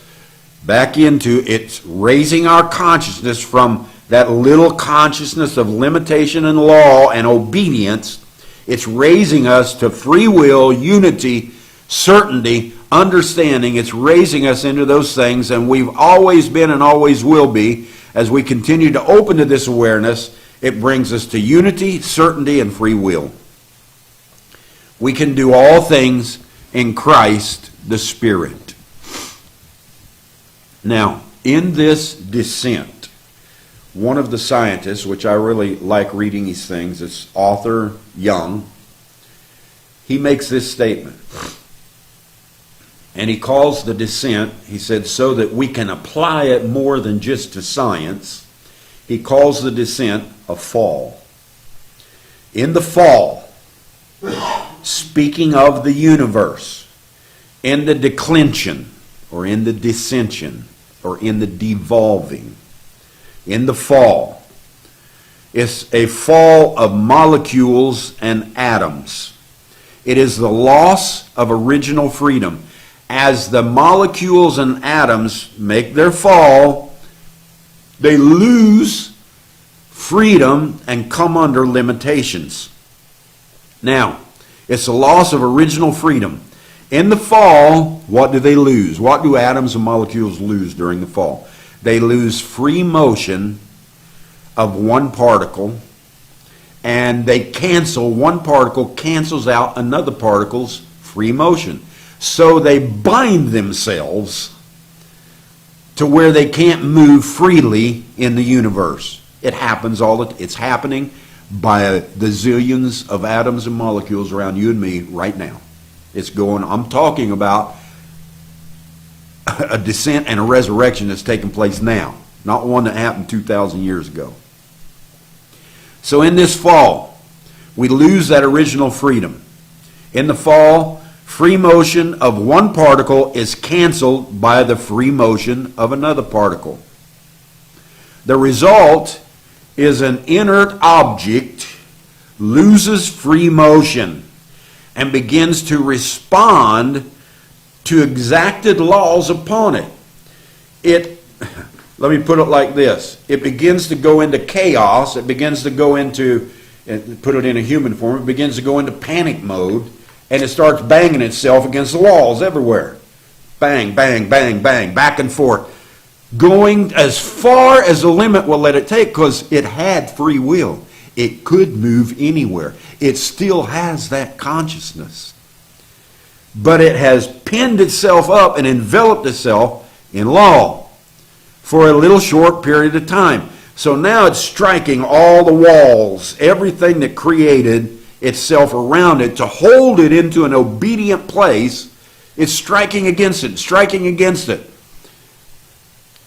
back into, it's raising our consciousness from that little consciousness of limitation and law and obedience. It's raising us to free will, unity, certainty, understanding. It's raising us into those things, and we've always been and always will be. As we continue to open to this awareness, it brings us to unity, certainty, and free will. We can do all things in Christ the Spirit. Now, in this descent, one of the scientists, which I really like reading these things, it's author Young, he makes this statement. And he calls the descent, he said, so that we can apply it more than just to science, he calls the descent a fall. In the fall, speaking of the universe, in the declension, or in the dissension, or in the devolving, in the fall, it's a fall of molecules and atoms. It is the loss of original freedom. As the molecules and atoms make their fall, they lose freedom and come under limitations. Now, it's a loss of original freedom. In the fall, what do they lose? What do atoms and molecules lose during the fall? They lose free motion of one particle, and one particle cancels out another particle's free motion. So they bind themselves to where they can't move freely in the universe. It happens it's happening by the zillions of atoms and molecules around you and me right now. I'm talking about a descent and a resurrection that's taking place now, not one that happened 2,000 years ago. So in this fall, we lose that original freedom. In the fall, free motion of one particle is canceled by the free motion of another particle. The result is an inert object loses free motion and begins to respond to exacted laws upon it. Let me put it like this. It begins to go into chaos. It begins to go into, put it in a human form, it begins to go into panic mode, and it starts banging itself against the walls everywhere. Bang, bang, bang, bang, back and forth. Going as far as the limit will let it take, because it had free will. It could move anywhere. It still has that consciousness. But it has pinned itself up and enveloped itself in law for a little short period of time. So now it's striking all the walls, everything that created itself around it to hold it into an obedient place. It's striking against it.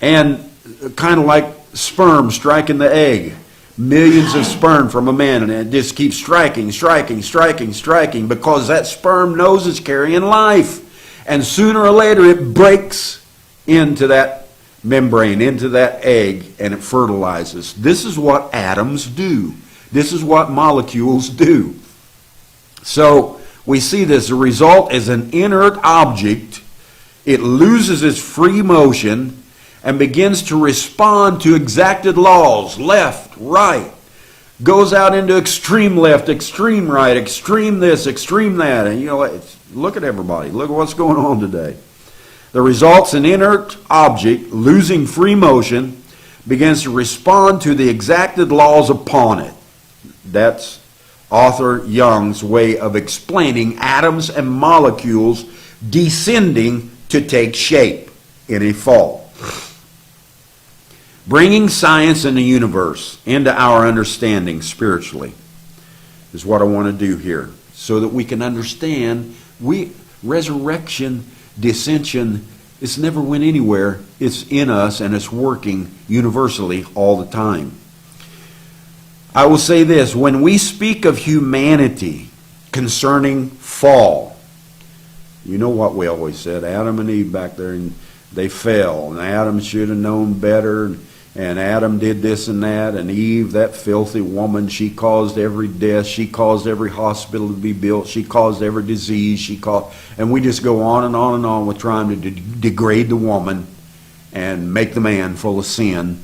And kind of like sperm striking the egg. Millions of sperm from a man, and it just keeps striking, because that sperm knows it's carrying life. And sooner or later it breaks into that membrane, into that egg, and it fertilizes. This is what atoms do. This is what molecules do. So we see this. The result is an inert object. It loses its free motion and begins to respond to exacted laws, left, right, goes out into extreme left, extreme right, extreme this, extreme that. And look at everybody. Look at what's going on today. The result's an inert object losing free motion, begins to respond to the exacted laws upon it. That's author Young's way of explaining atoms and molecules descending to take shape. in a fall. Bringing science and the universe into our understanding spiritually is what I want to do here, so that we can understand resurrection, dissension, it's never went anywhere. It's in us and it's working universally all the time. I will say this, when we speak of humanity concerning fall, you know what we always said, Adam and Eve back there, and they fell, and Adam should have known better, and Adam did this and that, and Eve, that filthy woman, she caused every death, she caused every hospital to be built, she caused every disease, and we just go on and on and on with trying to degrade the woman and make the man full of sin,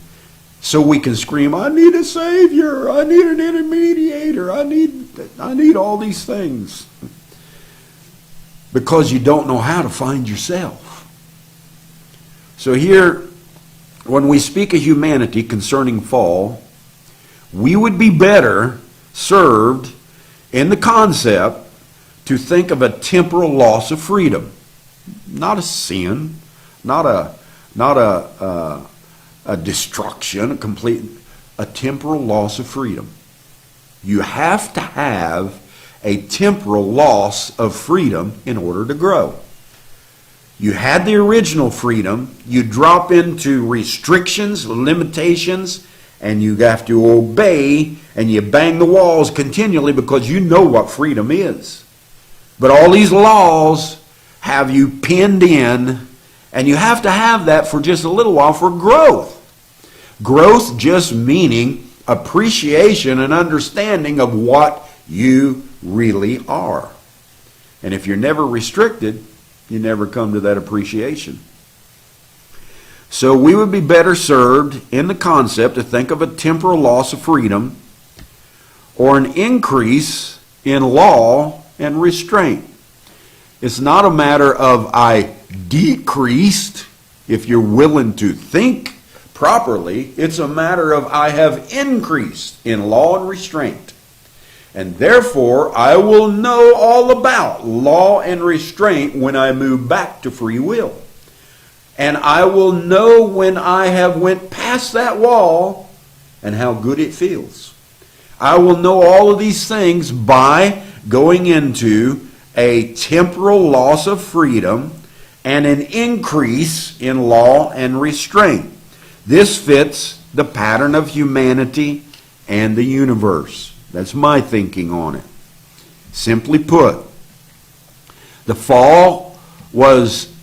so we can scream, I need a Savior, I need an intermediator, I need all these things. Because you don't know how to find yourself. So here, when we speak of humanity concerning fall, we would be better served in the concept to think of a temporal loss of freedom. Not a sin, not a destruction, a temporal loss of freedom. You have to have a temporal loss of freedom in order to grow. You had the original freedom, you drop into restrictions, limitations, and you have to obey, and you bang the walls continually because you know what freedom is. But all these laws have you pinned in, and you have to have that for just a little while for growth. Growth just meaning appreciation and understanding of what you really are. And if you're never restricted, you never come to that appreciation. So we would be better served in the concept to think of a temporal loss of freedom or an increase in law and restraint. It's not a matter of I decreased, if you're willing to think properly. It's a matter of I have increased in law and restraint. And therefore, I will know all about law and restraint when I move back to free will. And I will know when I have went past that wall and how good it feels. I will know all of these things by going into a temporal loss of freedom and an increase in law and restraint. This fits the pattern of humanity and the universe. That's my thinking on it. Simply put, the fall was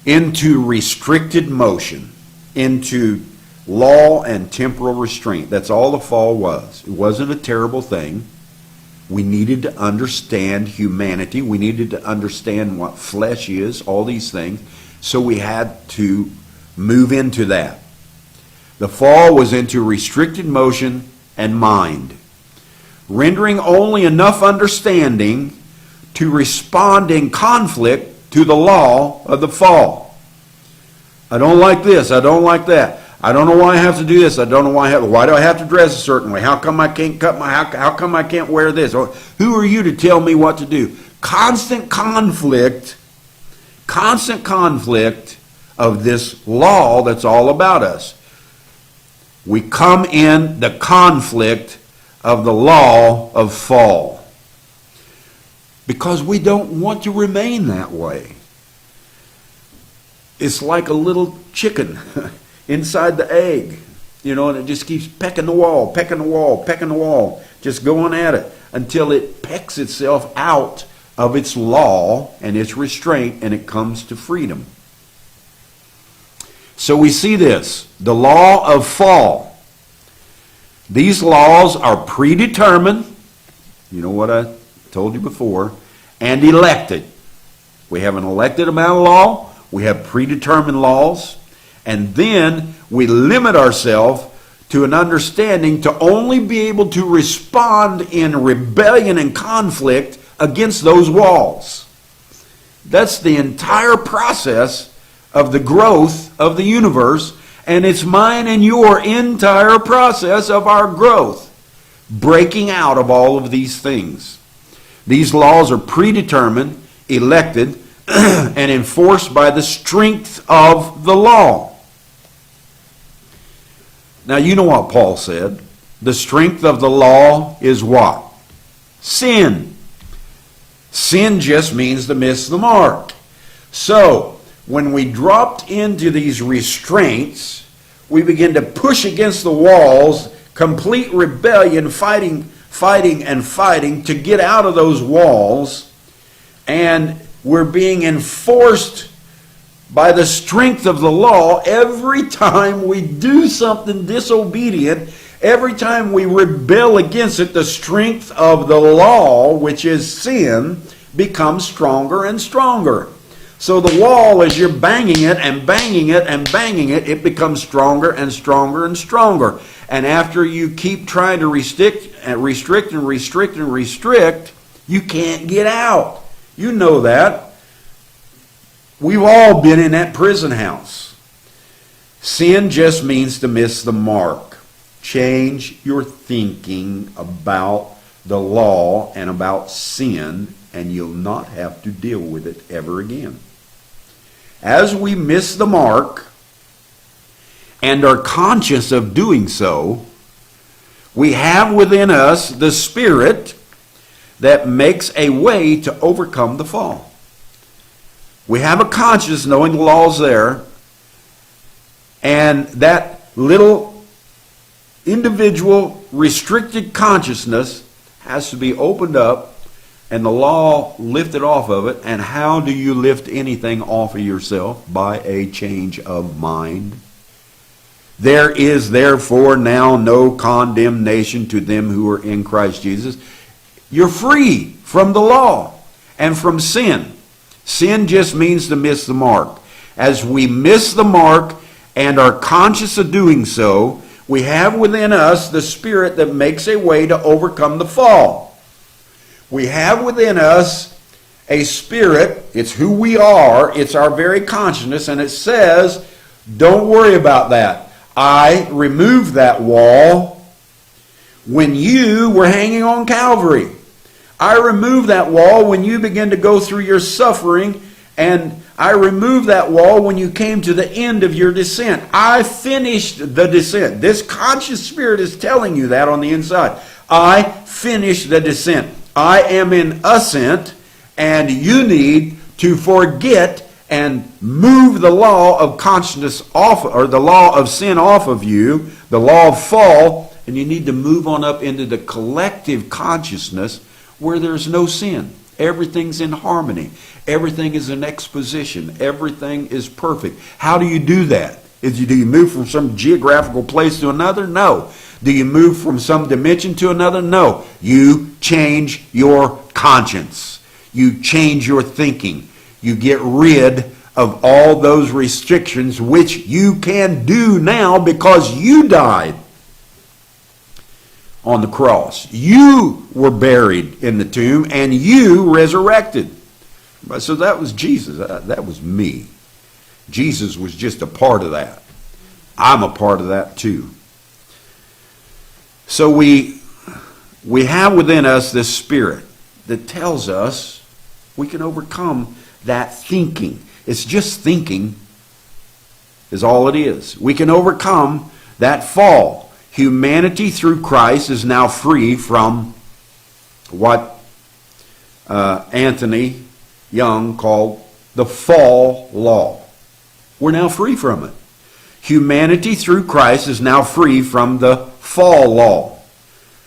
into restricted motion, into law and temporal restraint. That's all the fall was. It wasn't a terrible thing. We needed to understand humanity. We needed to understand what flesh is, all these things. So we had to move into that. The fall was into restricted motion and mind, rendering only enough understanding to respond in conflict to the law of the fall. I don't like this. I don't like that. I don't know why I have to do this. I don't know why do I have to dress a certain way? How come I can't how come I can't wear this? Or, who are you to tell me what to do? Constant conflict of this law that's all about us. We come in the conflict of the law of fall because we don't want to remain that way. It's like a little chicken inside the egg, and it just keeps pecking the wall, just going at it until it pecks itself out of its law and its restraint, and it comes to freedom. So we see this, the law of fall. These laws are predetermined, you know what I told you before, and elected. We have an elected amount of law, we have predetermined laws, and then we limit ourselves to an understanding to only be able to respond in rebellion and conflict against those walls. That's the entire process of the growth of the universe, and it's mine and your entire process of our growth, breaking out of all of these things. These laws are predetermined, elected, and enforced by the strength of the law. Now you know what Paul said. The strength of the law is what? Sin. Sin just means to miss the mark. So, when we dropped into these restraints, we begin to push against the walls, complete rebellion, fighting to get out of those walls, and we're being enforced by the strength of the law every time we do something disobedient. Every time we rebel against it, the strength of the law, which is sin, becomes stronger and stronger. So the wall, as you're banging it and banging it and banging it, it becomes stronger and stronger and stronger. And after you keep trying to restrict, you can't get out. You know that. We've all been in that prison house. Sin just means to miss the mark. Change your thinking about the law and about sin, and you'll not have to deal with it ever again. As we miss the mark and are conscious of doing so, we have within us the Spirit that makes a way to overcome the fall. We have a conscience knowing the law's there, and that little individual restricted consciousness has to be opened up and the law lifted off of it. And how do you lift anything off of yourself? By a change of mind. There is therefore now no condemnation to them who are in Christ Jesus. You're free from the law and from sin. Sin just means to miss the mark. As we miss the mark and are conscious of doing so, we have within us the Spirit that makes a way to overcome the fall. We have within us a Spirit. It's who we are. It's our very consciousness. And it says, don't worry about that. I removed that wall when you were hanging on Calvary. I removed that wall when you began to go through your suffering, and I removed that wall when you came to the end of your descent. I finished the descent. This conscious Spirit is telling you that on the inside. I finished the descent. I am in ascent, and you need to forget and move the law of consciousness off, or the law of sin off of you, the law of fall, and you need to move on up into the collective consciousness where there's no sin. Everything's in harmony. Everything is an exposition. Everything is perfect. How do you do that? Do you move from some geographical place to another? No. Do you move from some dimension to another? No. You change your conscience. You change your thinking. You get rid of all those restrictions, which you can do now because you died on the cross. You were buried in the tomb and you resurrected. So that was Jesus. That was me. Jesus was just a part of that. I'm a part of that too. So we have within us this Spirit that tells us we can overcome that thinking. It's just thinking is all it is. We can overcome that fall. Humanity through Christ is now free from what Anthony Young called the fall law. We're now free from it. Humanity through Christ is now free from the fall law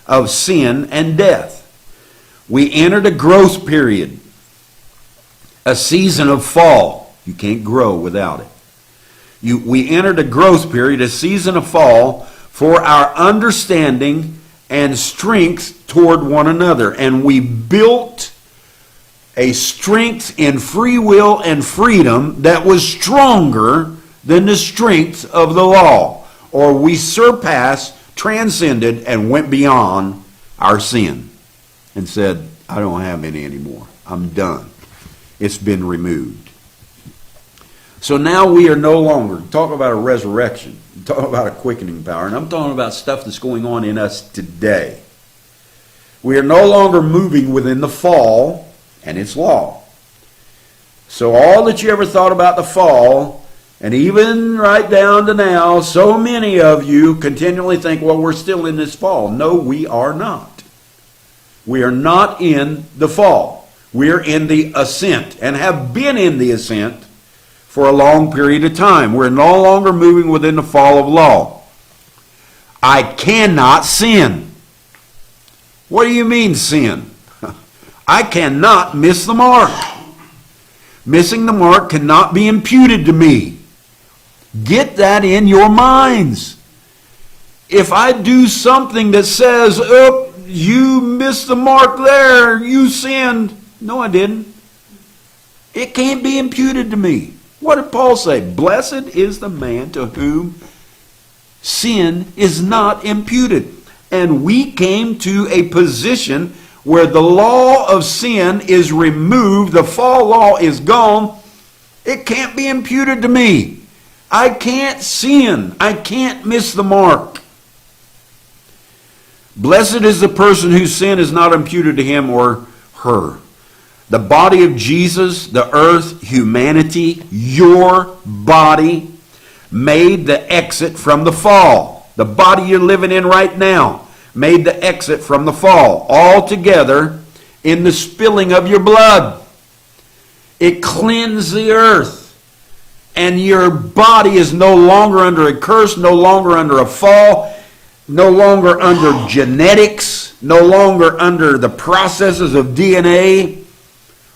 of sin and death. We entered a growth period, a season of fall. You can't grow without it. We entered a growth period, a season of fall, for our understanding and strength toward one another. And we built a strength in free will and freedom that was stronger than the strength of the law. Or we surpassed, transcended, and went beyond our sin and said, I don't have any anymore. I'm done. It's been removed. So now we are no longer, talk about a resurrection, talk about a quickening power, and I'm talking about stuff that's going on in us today. We are no longer moving within the fall and its law. So all that you ever thought about the fall, and even right down to now, so many of you continually think, well, we're still in this fall. No, we are not. We are not in the fall. We're in the ascent and have been in the ascent for a long period of time. We're no longer moving within the fall of law. I cannot sin. What do you mean sin? I cannot miss the mark. Missing the mark cannot be imputed to me. Get that in your minds. If I do something that says, oh, you missed the mark there, you sinned. No, I didn't. It can't be imputed to me. What did Paul say? Blessed is the man to whom sin is not imputed. And we came to a position where the law of sin is removed, the fall law is gone. It can't be imputed to me. I can't sin. I can't miss the mark. Blessed is the person whose sin is not imputed to him or her. The body of Jesus, the earth, humanity, your body, made the exit from the fall. The body you're living in right now made the exit from the fall. All together in the spilling of your blood. It cleansed the earth. And your body is no longer under a curse, no longer under a fall, no longer under genetics, no longer under the processes of DNA.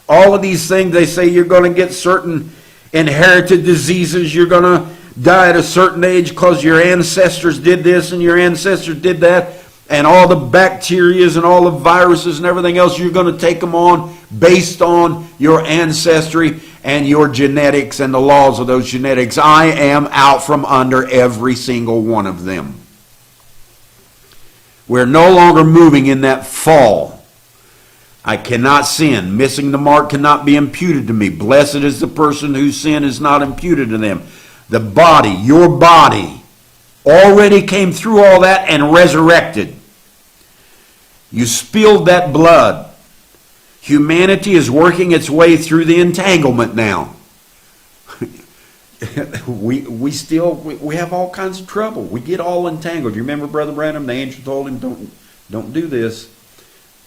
All of these things, they say you're going to get certain inherited diseases. You're going to die at a certain age because your ancestors did this and your ancestors did that. And all the bacteria and all the viruses and everything else, you're going to take them on based on your ancestry and your genetics and the laws of those genetics. I am out from under every single one of them. We're no longer moving in that fall. I cannot sin. Missing the mark cannot be imputed to me. Blessed is the person whose sin is not imputed to them. The body, your body, already came through all that and resurrected. You spilled that blood. Humanity is working its way through the entanglement now. we have all kinds of trouble. We get all entangled. You remember Brother Branham? The angel told him, don't do this.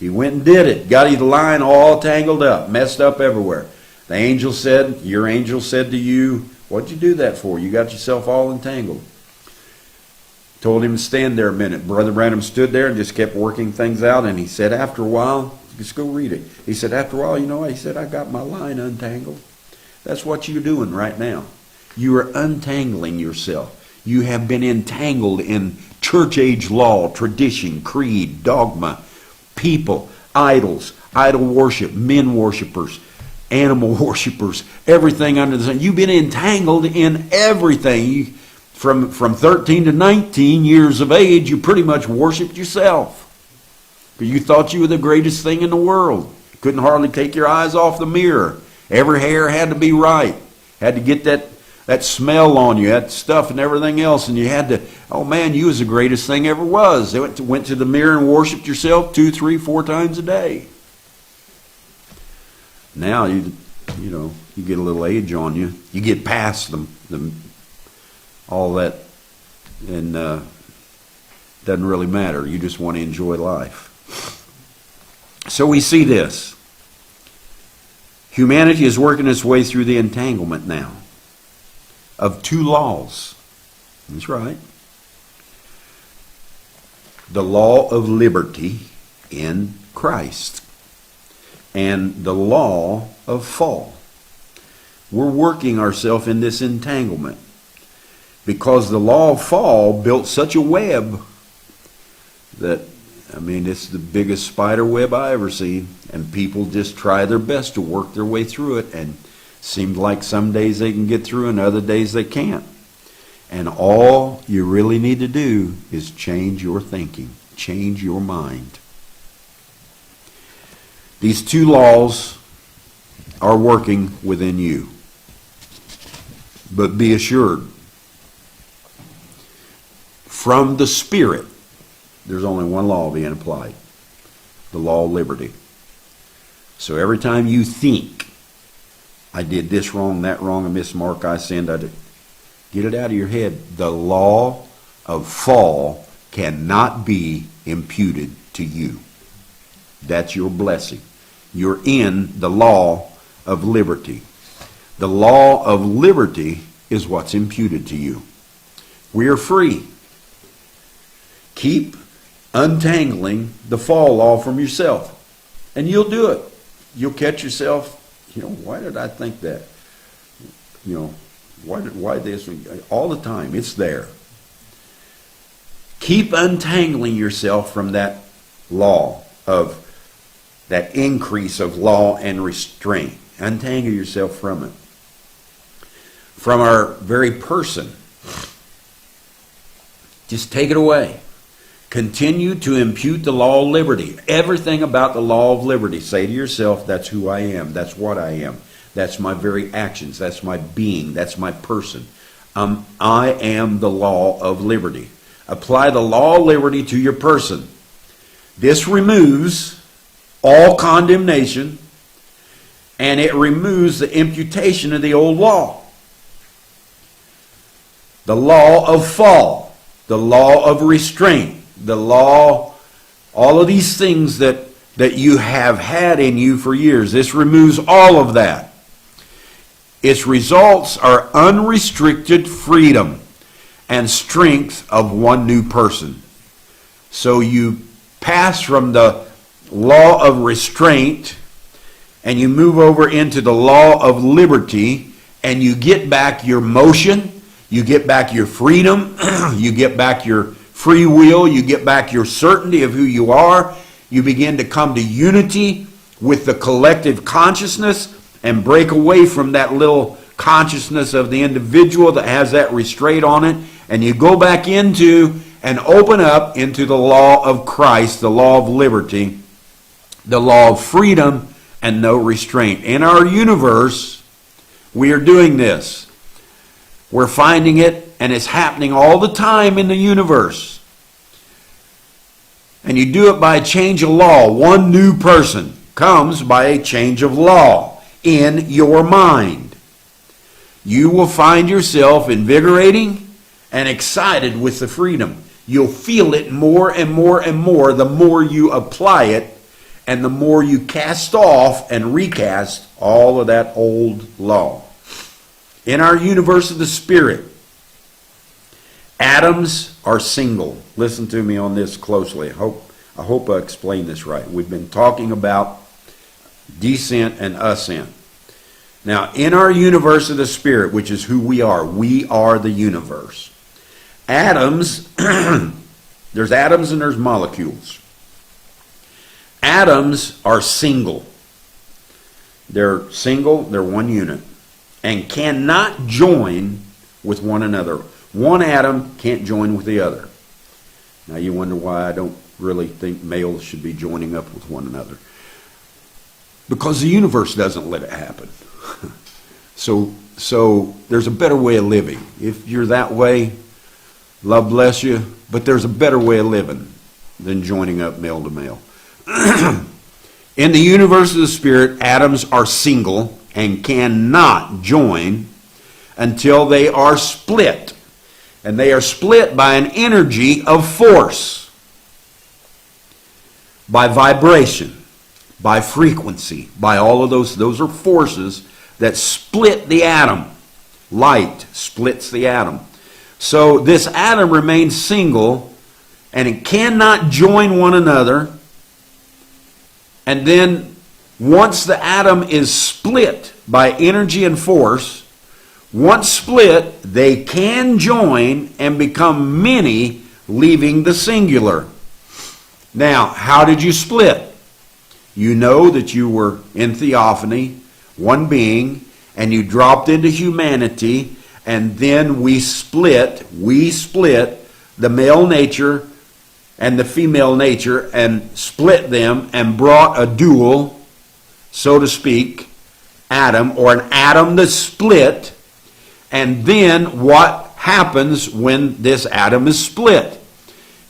He went and did it. Got his line all tangled up, messed up everywhere. The angel said, your angel said to you, what'd you do that for? You got yourself all entangled. Told him to stand there a minute. Brother Branham stood there and just kept working things out. And he said, after a while, just go read it. He said, after a while, you know, he said, I got my line untangled. That's what you're doing right now. You are untangling yourself. You have been entangled in church age law, tradition, creed, dogma, people, idols, idol worship, men worshipers, animal worshipers, everything under the sun. You've been entangled in everything. From 13 to 19 years of age, you pretty much worshiped yourself. Because you thought you were the greatest thing in the world. Couldn't hardly take your eyes off the mirror. Every hair had to be right. Had to get that smell on you, that stuff and everything else. And you had to, oh man, you was the greatest thing ever was. They went to the mirror and worshiped yourself 2, 3, 4 times a day. Now, you get a little age on you. You get past all that, and doesn't really matter. You just want to enjoy life. So we see this. Humanity is working its way through the entanglement now of 2 laws. That's right. The law of liberty in Christ and the law of fall. We're working ourselves in this entanglement. Because the law of fall built such a web that, I mean, it's the biggest spider web I ever seen. And people just try their best to work their way through it. And seems like some days they can get through and other days they can't. And all you really need to do is change your thinking. Change your mind. These 2 laws are working within you. But be assured, from the Spirit, there's only one law being applied. The law of liberty. So every time you think I did this wrong, that wrong, I missed mark, I sinned. Get it out of your head. The law of fall cannot be imputed to you. That's your blessing. You're in the law of liberty. The law of liberty is what's imputed to you. We are free. Keep untangling the fall law from yourself, and you'll do it. You'll catch yourself, why did I think that? Why this? All the time, it's there. Keep untangling yourself from that law of that increase of law and restraint. Untangle yourself from it. From our very person. Just take it away. Continue to impute the law of liberty. Everything about the law of liberty. Say to yourself, that's who I am. That's what I am. That's my very actions. That's my being. That's my person. I am the law of liberty. Apply the law of liberty to your person. This removes all condemnation, and it removes the imputation of the old law. The law of fall, the law of restraint, the law, all of these things that you have had in you for years. This removes all of that. Its results are unrestricted freedom and strength of one new person. So you pass from the law of restraint and you move over into the law of liberty, and you get back your motion, you get back your freedom, you get back your free will, you get back your certainty of who you are. You begin to come to unity with the collective consciousness and break away from that little consciousness of the individual that has that restraint on it, and you go back into and open up into the law of Christ, the law of liberty, the law of freedom and no restraint. In our universe, we are doing this. We're finding it, and it's happening all the time in the universe. And you do it by a change of law. One new person comes by a change of law in your mind. You will find yourself invigorating and excited with the freedom. You'll feel it more and more and more the more you apply it, and the more you cast off and recast all of that old law. In our universe of the Spirit, atoms are single. Listen to me on this closely. I hope I explained this right. We've been talking about descent and ascent. Now, in our universe of the Spirit, which is who we are the universe. Atoms, there's atoms and there's molecules. Atoms are single. They're single, they're one unit, and cannot join with one another. One atom can't join with the other. Now you wonder why I don't really think males should be joining up with one another. Because the universe doesn't let it happen. So there's a better way of living. If you're that way, love bless you, but there's a better way of living than joining up male to male. In the universe of the Spirit, atoms are single and cannot join until they are split. And they are split by an energy of force, by vibration, by frequency, by all of those. Those are forces that split the atom. Light splits the atom. So this atom remains single, and it cannot join one another. And then once the atom is split by energy and force, once split, they can join and become many, leaving the singular. Now, how did you split? You know that you were in theophany, one being, and you dropped into humanity, and then we split the male nature and the female nature, and split them and brought a dual, so to speak, atom, or an atom that's split. And then what happens when this atom is split?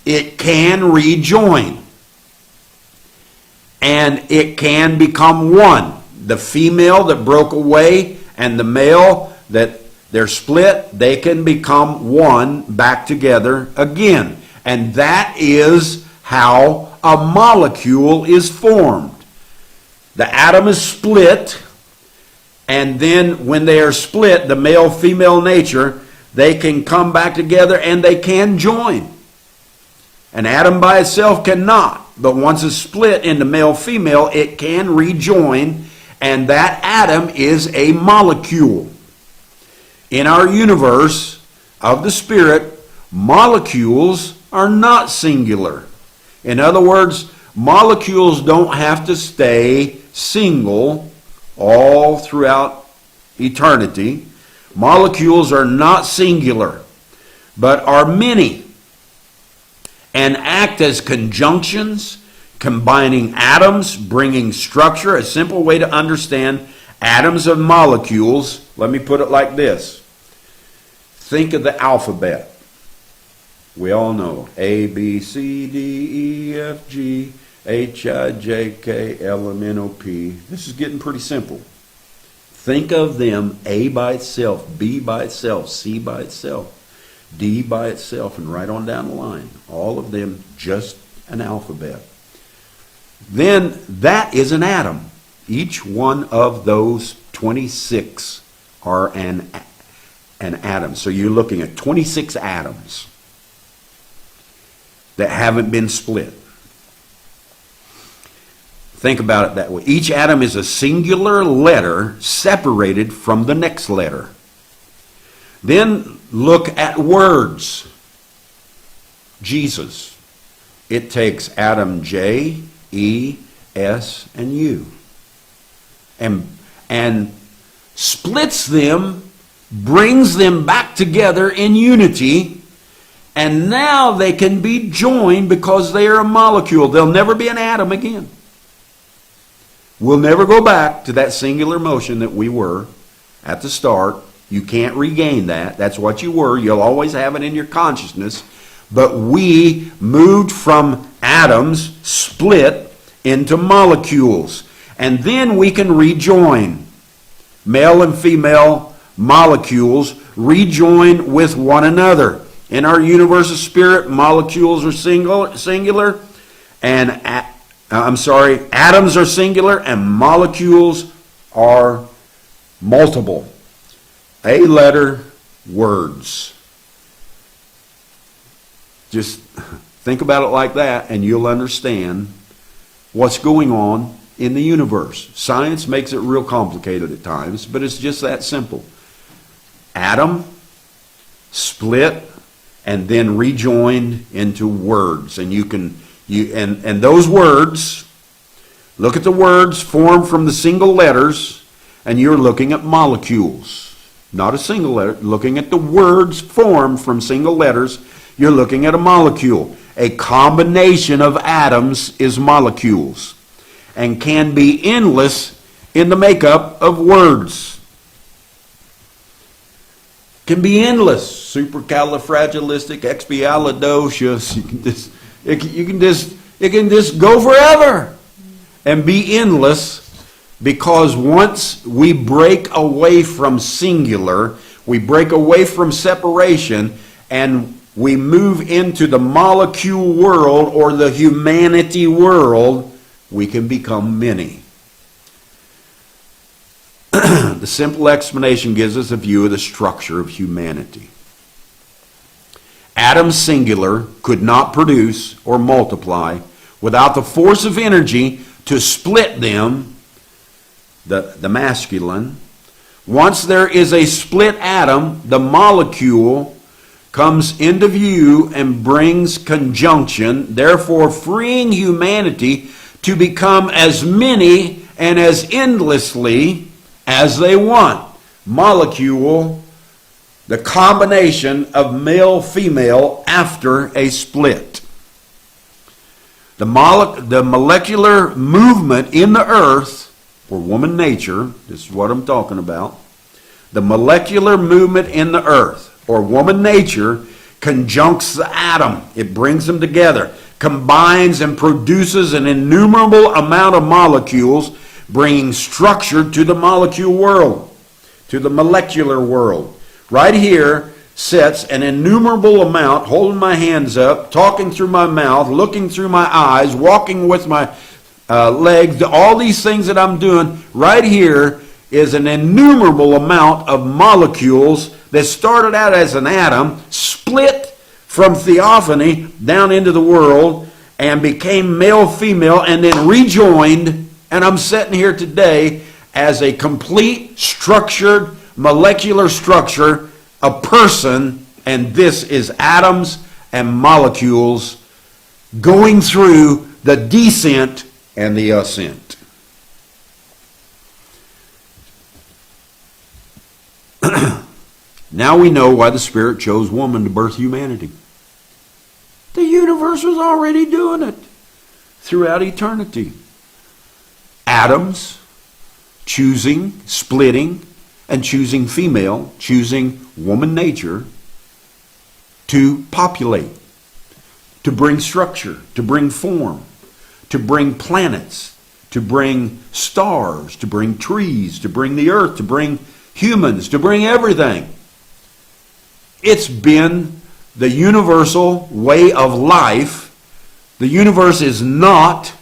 It can rejoin. And it can become one. the female that broke away and the male that they're split, they can become one back together again. And that is how a molecule is formed. The atom is split, and then when they are split, the male-female nature, they can come back together and they can join. An atom by itself cannot, but once it's split into male-female, it can rejoin, and that atom is a molecule. In our universe of the Spirit, molecules are not singular. In other words, molecules don't have to stay single all throughout eternity. Molecules are not singular, but are many, and act as conjunctions, combining atoms, bringing structure. A simple way to understand atoms of molecules, let me put it like this. Think of the alphabet. We all know A, B, C, D, E, F, G, H, I, J, K, L, M, N, O, P. This is getting pretty simple. Think of them A by itself, B by itself, C by itself, D by itself, and right on down the line. All of them just an alphabet. Then that is an atom. Each one of those 26 are an atom. So you're looking at 26 atoms that haven't been split. Think about it that way. Each atom is a singular letter separated from the next letter. Then look at words. Jesus. It takes atom J, E, S, and U. And splits them, brings them back together in unity, and now they can be joined because they are a molecule. They'll never be an atom again. We'll never go back to that singular motion that we were at the start. You can't regain that. That's what you were. You'll always have it in your consciousness. But we moved from atoms, split, into molecules. And then we can rejoin. Male and female molecules rejoin with one another. In our universe of spirit, molecules are singular, and atoms are singular, and molecules are multiple. A letter, words. Just think about it like that, and you'll understand what's going on in the universe. Science makes it real complicated at times, but it's just that simple. Atom, split, and then rejoined into words. And and those words, look at the words formed from the single letters, and you're looking at molecules. Not a single letter. Looking at the words formed from single letters, you're looking at a molecule. A combination of atoms is molecules, and can be endless in the makeup of words. Can be endless. Supercalifragilisticexpialidocious. It can just go forever and be endless, because once we break away from singular, we break away from separation, and we move into the molecule world or the humanity world, we can become many. The simple explanation gives us a view of the structure of humanity. Atoms singular could not produce or multiply without the force of energy to split them, the masculine. Once there is a split atom, the molecule comes into view and brings conjunction, therefore freeing humanity to become as many and as endlessly as they want. Molecule, the combination of male-female after a split. The molecular movement in the earth, or woman nature, this is what I'm talking about. The molecular movement in the earth, or woman nature, conjuncts the atom. It brings them together, combines and produces an innumerable amount of molecules, bringing structure to the molecule world, to the molecular world. Right here sits an innumerable amount, holding my hands up, talking through my mouth, looking through my eyes, walking with my legs, all these things that I'm doing. Right here is an innumerable amount of molecules that started out as an atom, split from theophany down into the world, and became male, female, and then rejoined. And I'm sitting here today as a complete, structured, molecular structure, a person, and this is atoms and molecules going through the descent and the ascent. Now we know why the Spirit chose woman to birth humanity. The universe was already doing it throughout eternity. Atoms choosing, splitting, and choosing female, choosing woman nature to populate, to bring structure, to bring form, to bring planets, to bring stars, to bring trees, to bring the earth, to bring humans, to bring everything. It's been the universal way of life. The universe is not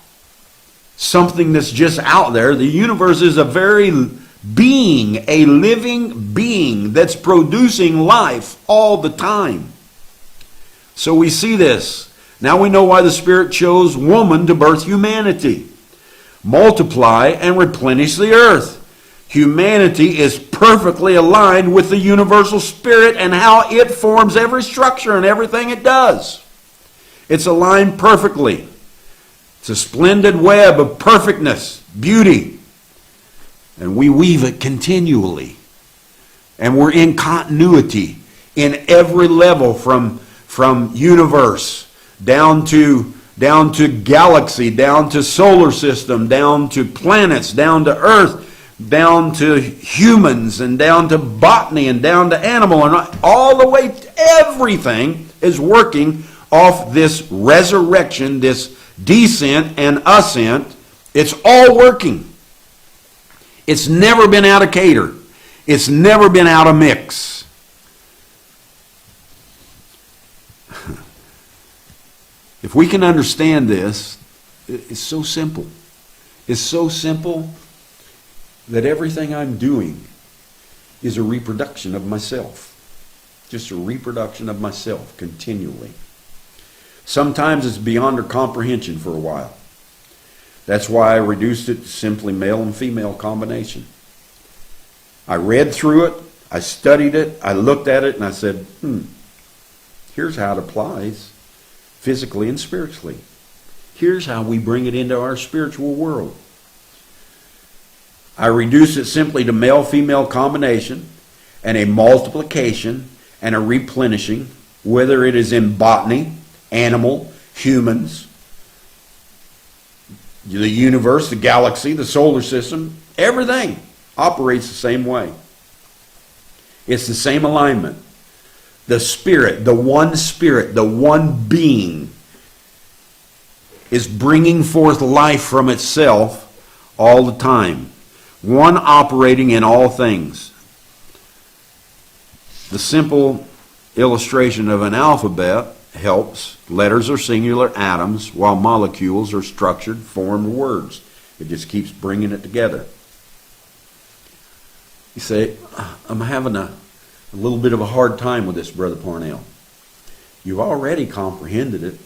something that's just out there. The universe is a very being, a living being that's producing life all the time. So we see this. Now we know why the Spirit chose woman to birth humanity. Multiply and replenish the earth. Humanity is perfectly aligned with the universal spirit and how it forms every structure and everything it does. It's aligned perfectly. It's a splendid web of perfectness, beauty. And we weave it continually. And we're in continuity in every level from universe down to galaxy, down to solar system, down to planets, down to earth, down to humans, and down to botany, and down to animal, and all the way to everything is working off this resurrection, this descent and ascent. It's all working. It's never been out of cater. It's never been out of mix. If we can understand this, it's so simple. It's so simple that everything I'm doing is a reproduction of myself. Just a reproduction of myself continually. Sometimes it's beyond our comprehension for a while. That's why I reduced it to simply male and female combination. I read through it, I studied it, I looked at it, and I said, here's how it applies physically and spiritually. Here's how we bring it into our spiritual world. I reduce it simply to male-female combination and a multiplication and a replenishing, whether it is in botany, animal, humans, the universe, the galaxy, the solar system, everything operates the same way. It's the same alignment. The spirit, the one being is bringing forth life from itself all the time. One operating in all things. The simple illustration of an alphabet helps. Letters are singular atoms, while molecules are structured, formed words. It just keeps bringing it together. You say, I'm having a little bit of a hard time with this, Brother Parnell. You've already comprehended it.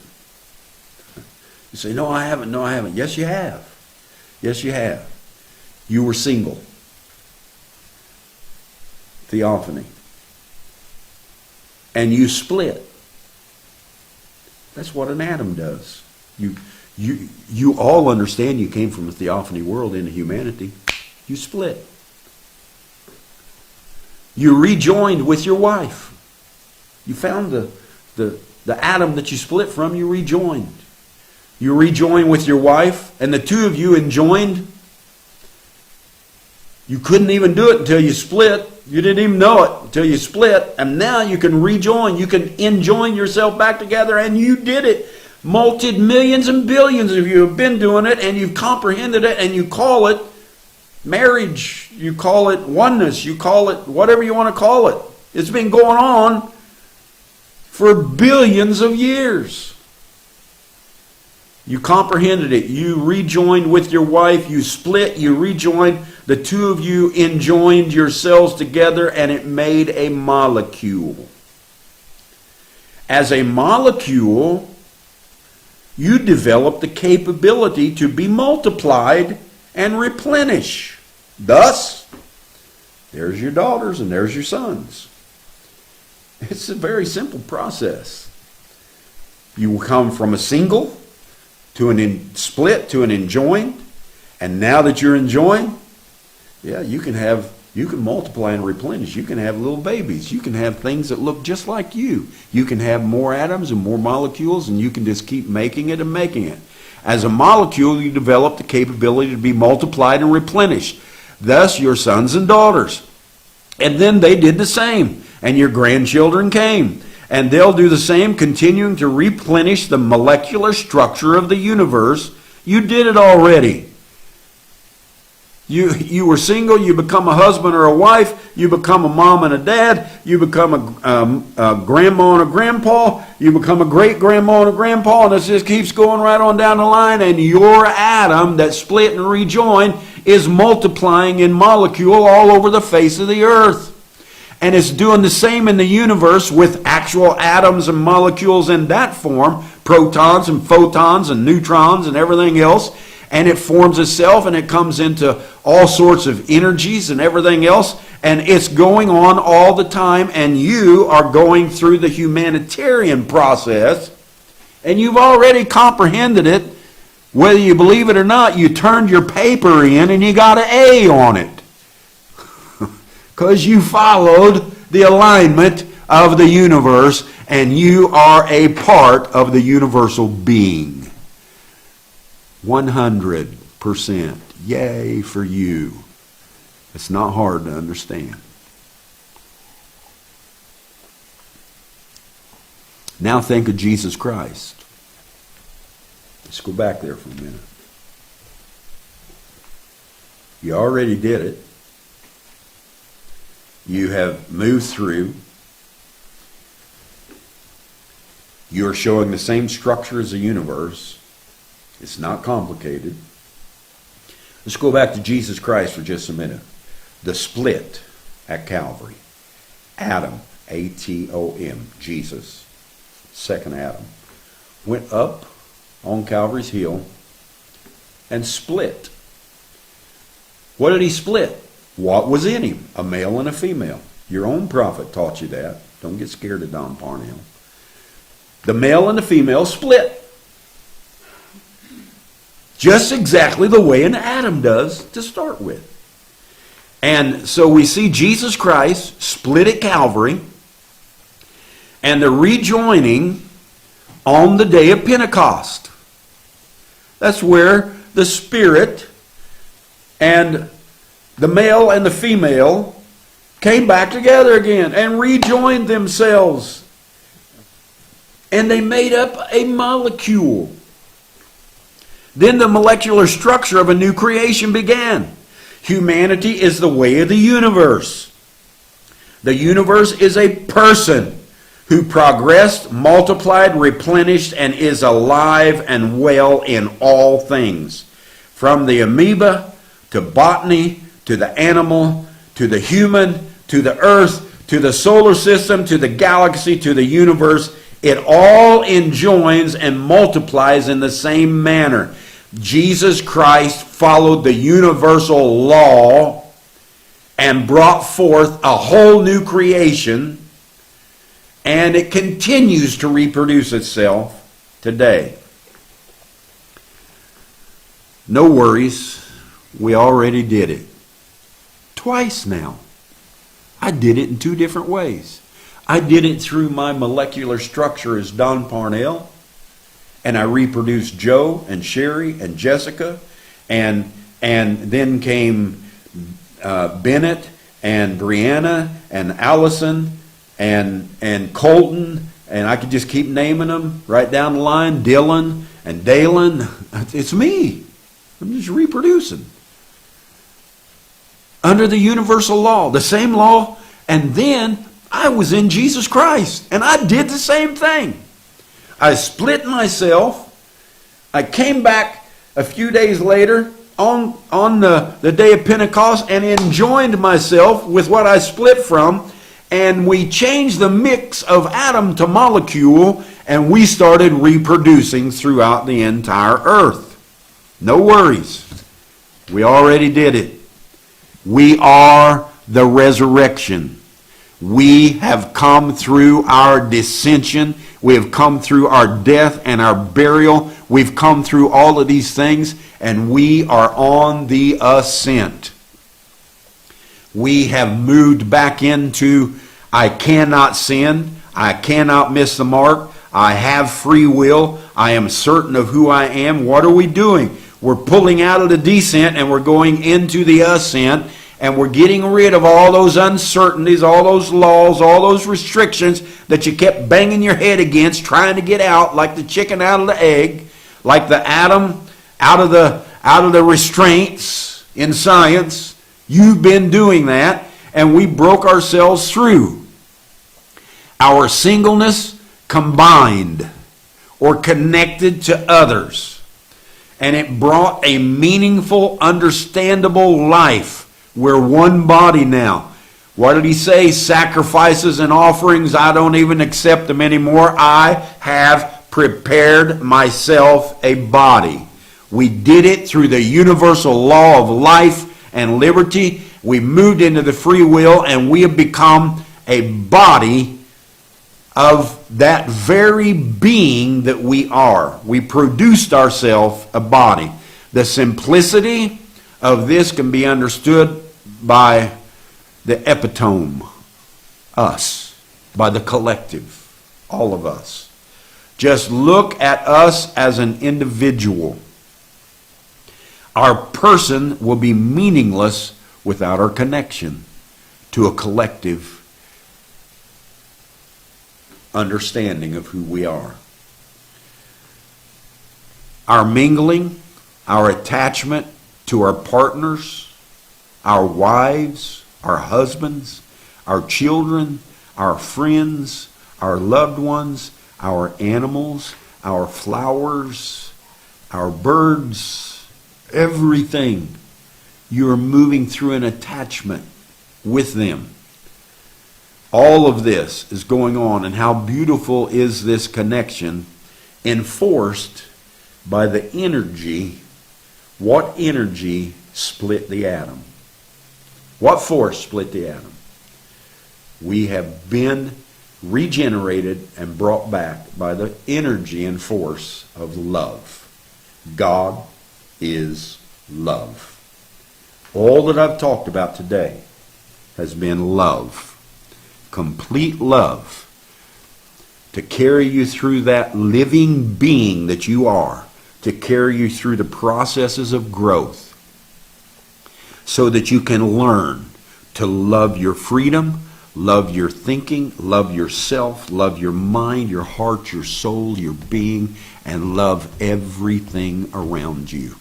You say, no, I haven't. No, I haven't. Yes, you have. Yes, you have. You were single. Theophany. And you split. That's what an atom does. You all understand you came from a theophany world into humanity. You split. You rejoined with your wife. You found the atom that you split from, you rejoined. You rejoined with your wife, and the two of you enjoined. You couldn't even do it until you split. You didn't even know it until you split. And now you can rejoin. You can enjoin yourself back together, and you did it. Millions and billions of you have been doing it, and you've comprehended it, and you call it marriage, you call it oneness, you call it whatever you want to call it. It's been going on for billions of years. You comprehended it. You rejoined with your wife. You split. You rejoined. The two of you enjoined yourselves together, and it made a molecule. As a molecule, you develop the capability to be multiplied and replenish. Thus, there's your daughters and there's your sons. It's a very simple process. You will come from a single to an split to an enjoined, and now that you're enjoined, you can multiply and replenish. You can have little babies. You can have things that look just like you. You can have more atoms and more molecules, and you can just keep making it and making it. As a molecule, you develop the capability to be multiplied and replenished. Thus, your sons and daughters. And then they did the same, and your grandchildren came. And they'll do the same, continuing to replenish the molecular structure of the universe. You did it already. You were single, you become a husband or a wife, you become a mom and a dad, you become a grandma and a grandpa, you become a great-grandma and a grandpa, and it just keeps going right on down the line, and your atom that split and rejoined is multiplying in molecule all over the face of the earth. And it's doing the same in the universe with actual atoms and molecules in that form, protons and photons and neutrons and everything else. And it forms itself and it comes into all sorts of energies and everything else. And it's going on all the time. And you are going through the humanitarian process. And you've already comprehended it. Whether you believe it or not, you turned your paper in and you got an A on it. Because you followed the alignment of the universe. And you are a part of the universal being. 100%. Yay for you. It's not hard to understand. Now think of Jesus Christ. Let's go back there for a minute. You already did it. You have moved through. You're showing the same structure as the universe. It's not complicated. Let's go back to Jesus Christ for just a minute. The split at Calvary. Adam, A-T-O-M, Jesus, second Adam, went up on Calvary's hill and split. What did he split? What was in him? A male and a female. Your own prophet taught you that. Don't get scared of Don Parnell. The male and the female split. Just exactly the way an atom does to start with. And so we see Jesus Christ split at Calvary and the rejoining on the day of Pentecost. That's where the Spirit and the male and the female came back together again and rejoined themselves. And they made up a molecule. Then the molecular structure of a new creation began. Humanity is the way of the universe. The universe is a person who progressed, multiplied, replenished, and is alive and well in all things. From the amoeba to botany to the animal to the human to the earth to the solar system to the galaxy to the universe, it all enjoins and multiplies in the same manner. Jesus Christ followed the universal law and brought forth a whole new creation, and it continues to reproduce itself today. No worries, we already did it. Twice now. I did it in two different ways. I did it through my molecular structure as Don Parnell, and I reproduced Joe and Sherry and Jessica, and then came Bennett and Brianna and Allison and Colton, and I could just keep naming them right down the line, Dylan and Dalen. It's me. I'm just reproducing. under the universal law, the same law. And then I was in Jesus Christ, and I did the same thing. I split myself. I came back a few days later on the day of Pentecost and enjoined myself with what I split from, and we changed the mix of atom to molecule, and we started reproducing throughout the entire earth. No worries. We already did it. We are the resurrection. We have come through our dissension. We have come through our death and our burial. We've come through all of these things, and we are on the ascent. We have moved back into, I cannot sin. I cannot miss the mark. I have free will. I am certain of who I am. What are we doing? We're pulling out of the descent and we're going into the ascent. And we're getting rid of all those uncertainties, all those laws, all those restrictions that you kept banging your head against, trying to get out, like the chicken out of the egg, like the atom out of the restraints in science. You've been doing that, and we broke ourselves through. Our singleness combined or connected to others, and it brought a meaningful, understandable life. We're one body now. What did he say? Sacrifices and offerings, I don't even accept them anymore. I have prepared myself a body. We did it through the universal law of life and liberty. We moved into the free will, and we have become a body of that very being that we are. We produced ourselves a body. The simplicity of this can be understood by the epitome, us, by the collective, all of us. Just look at us as an individual. Our person will be meaningless without our connection to a collective understanding of who we are. Our mingling, our attachment to our partners, our wives, our husbands, our children, our friends, our loved ones, our animals, our flowers, our birds, everything. You are moving through an attachment with them. All of this is going on, and how beautiful is this connection enforced by the energy. What energy split the atom? What force split the atom? We have been regenerated and brought back by the energy and force of love. God is love. All that I've talked about today has been love. Complete love. To carry you through that living being that you are. To carry you through the processes of growth. So that you can learn to love your freedom, love your thinking, love yourself, love your mind, your heart, your soul, your being, and love everything around you.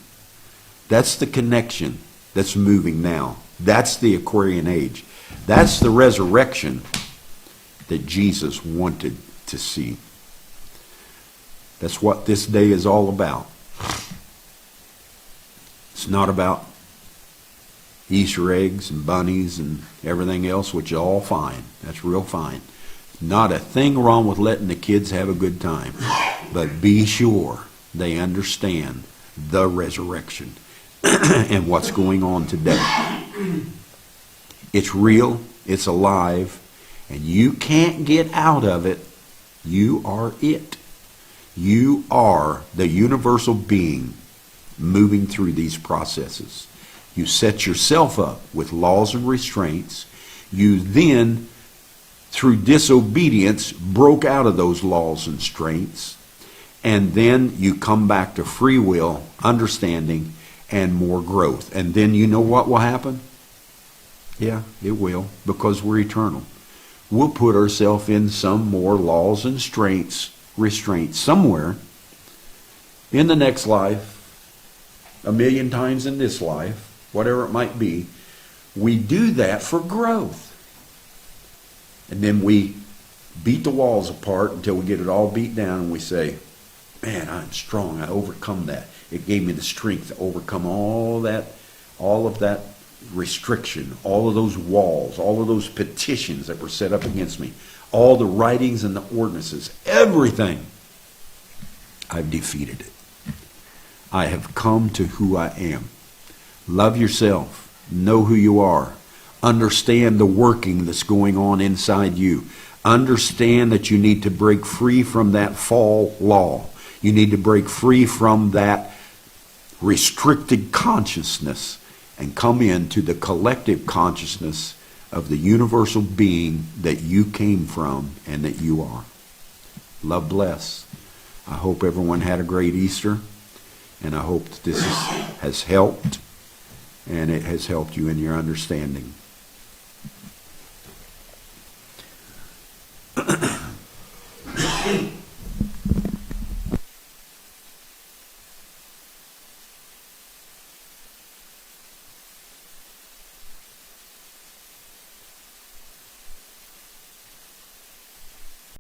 That's the connection that's moving now. That's the Aquarian age. That's the resurrection that Jesus wanted to see. That's what this day is all about. It's not about Easter eggs and bunnies and everything else, which is all fine. That's real fine. Not a thing wrong with letting the kids have a good time. But be sure they understand the resurrection and what's going on today. It's real, it's alive, and you can't get out of it. You are it. You are the universal being moving through these processes. You set yourself up with laws and restraints. You then, through disobedience, broke out of those laws and restraints. And then you come back to free will, understanding, and more growth. And then you know what will happen? Yeah, it will, because we're eternal. We'll put ourselves in some more laws and restraints somewhere in the next life, a million times in this life, whatever it might be. We do that for growth. And then we beat the walls apart until we get it all beat down and we say, man, I'm strong. I overcome that. It gave me the strength to overcome all of that restriction, all of those walls, all of those petitions that were set up against me, all the writings and the ordinances, everything. I've defeated it. I have come to who I am. Love yourself. Know who you are. Understand the working that's going on inside you. Understand that you need to break free from that fall law. You need to break free from that restricted consciousness and come into the collective consciousness of the universal being that you came from and that you are. Love bless. I hope everyone had a great Easter, and I hope that this has helped, and it has helped you in your understanding.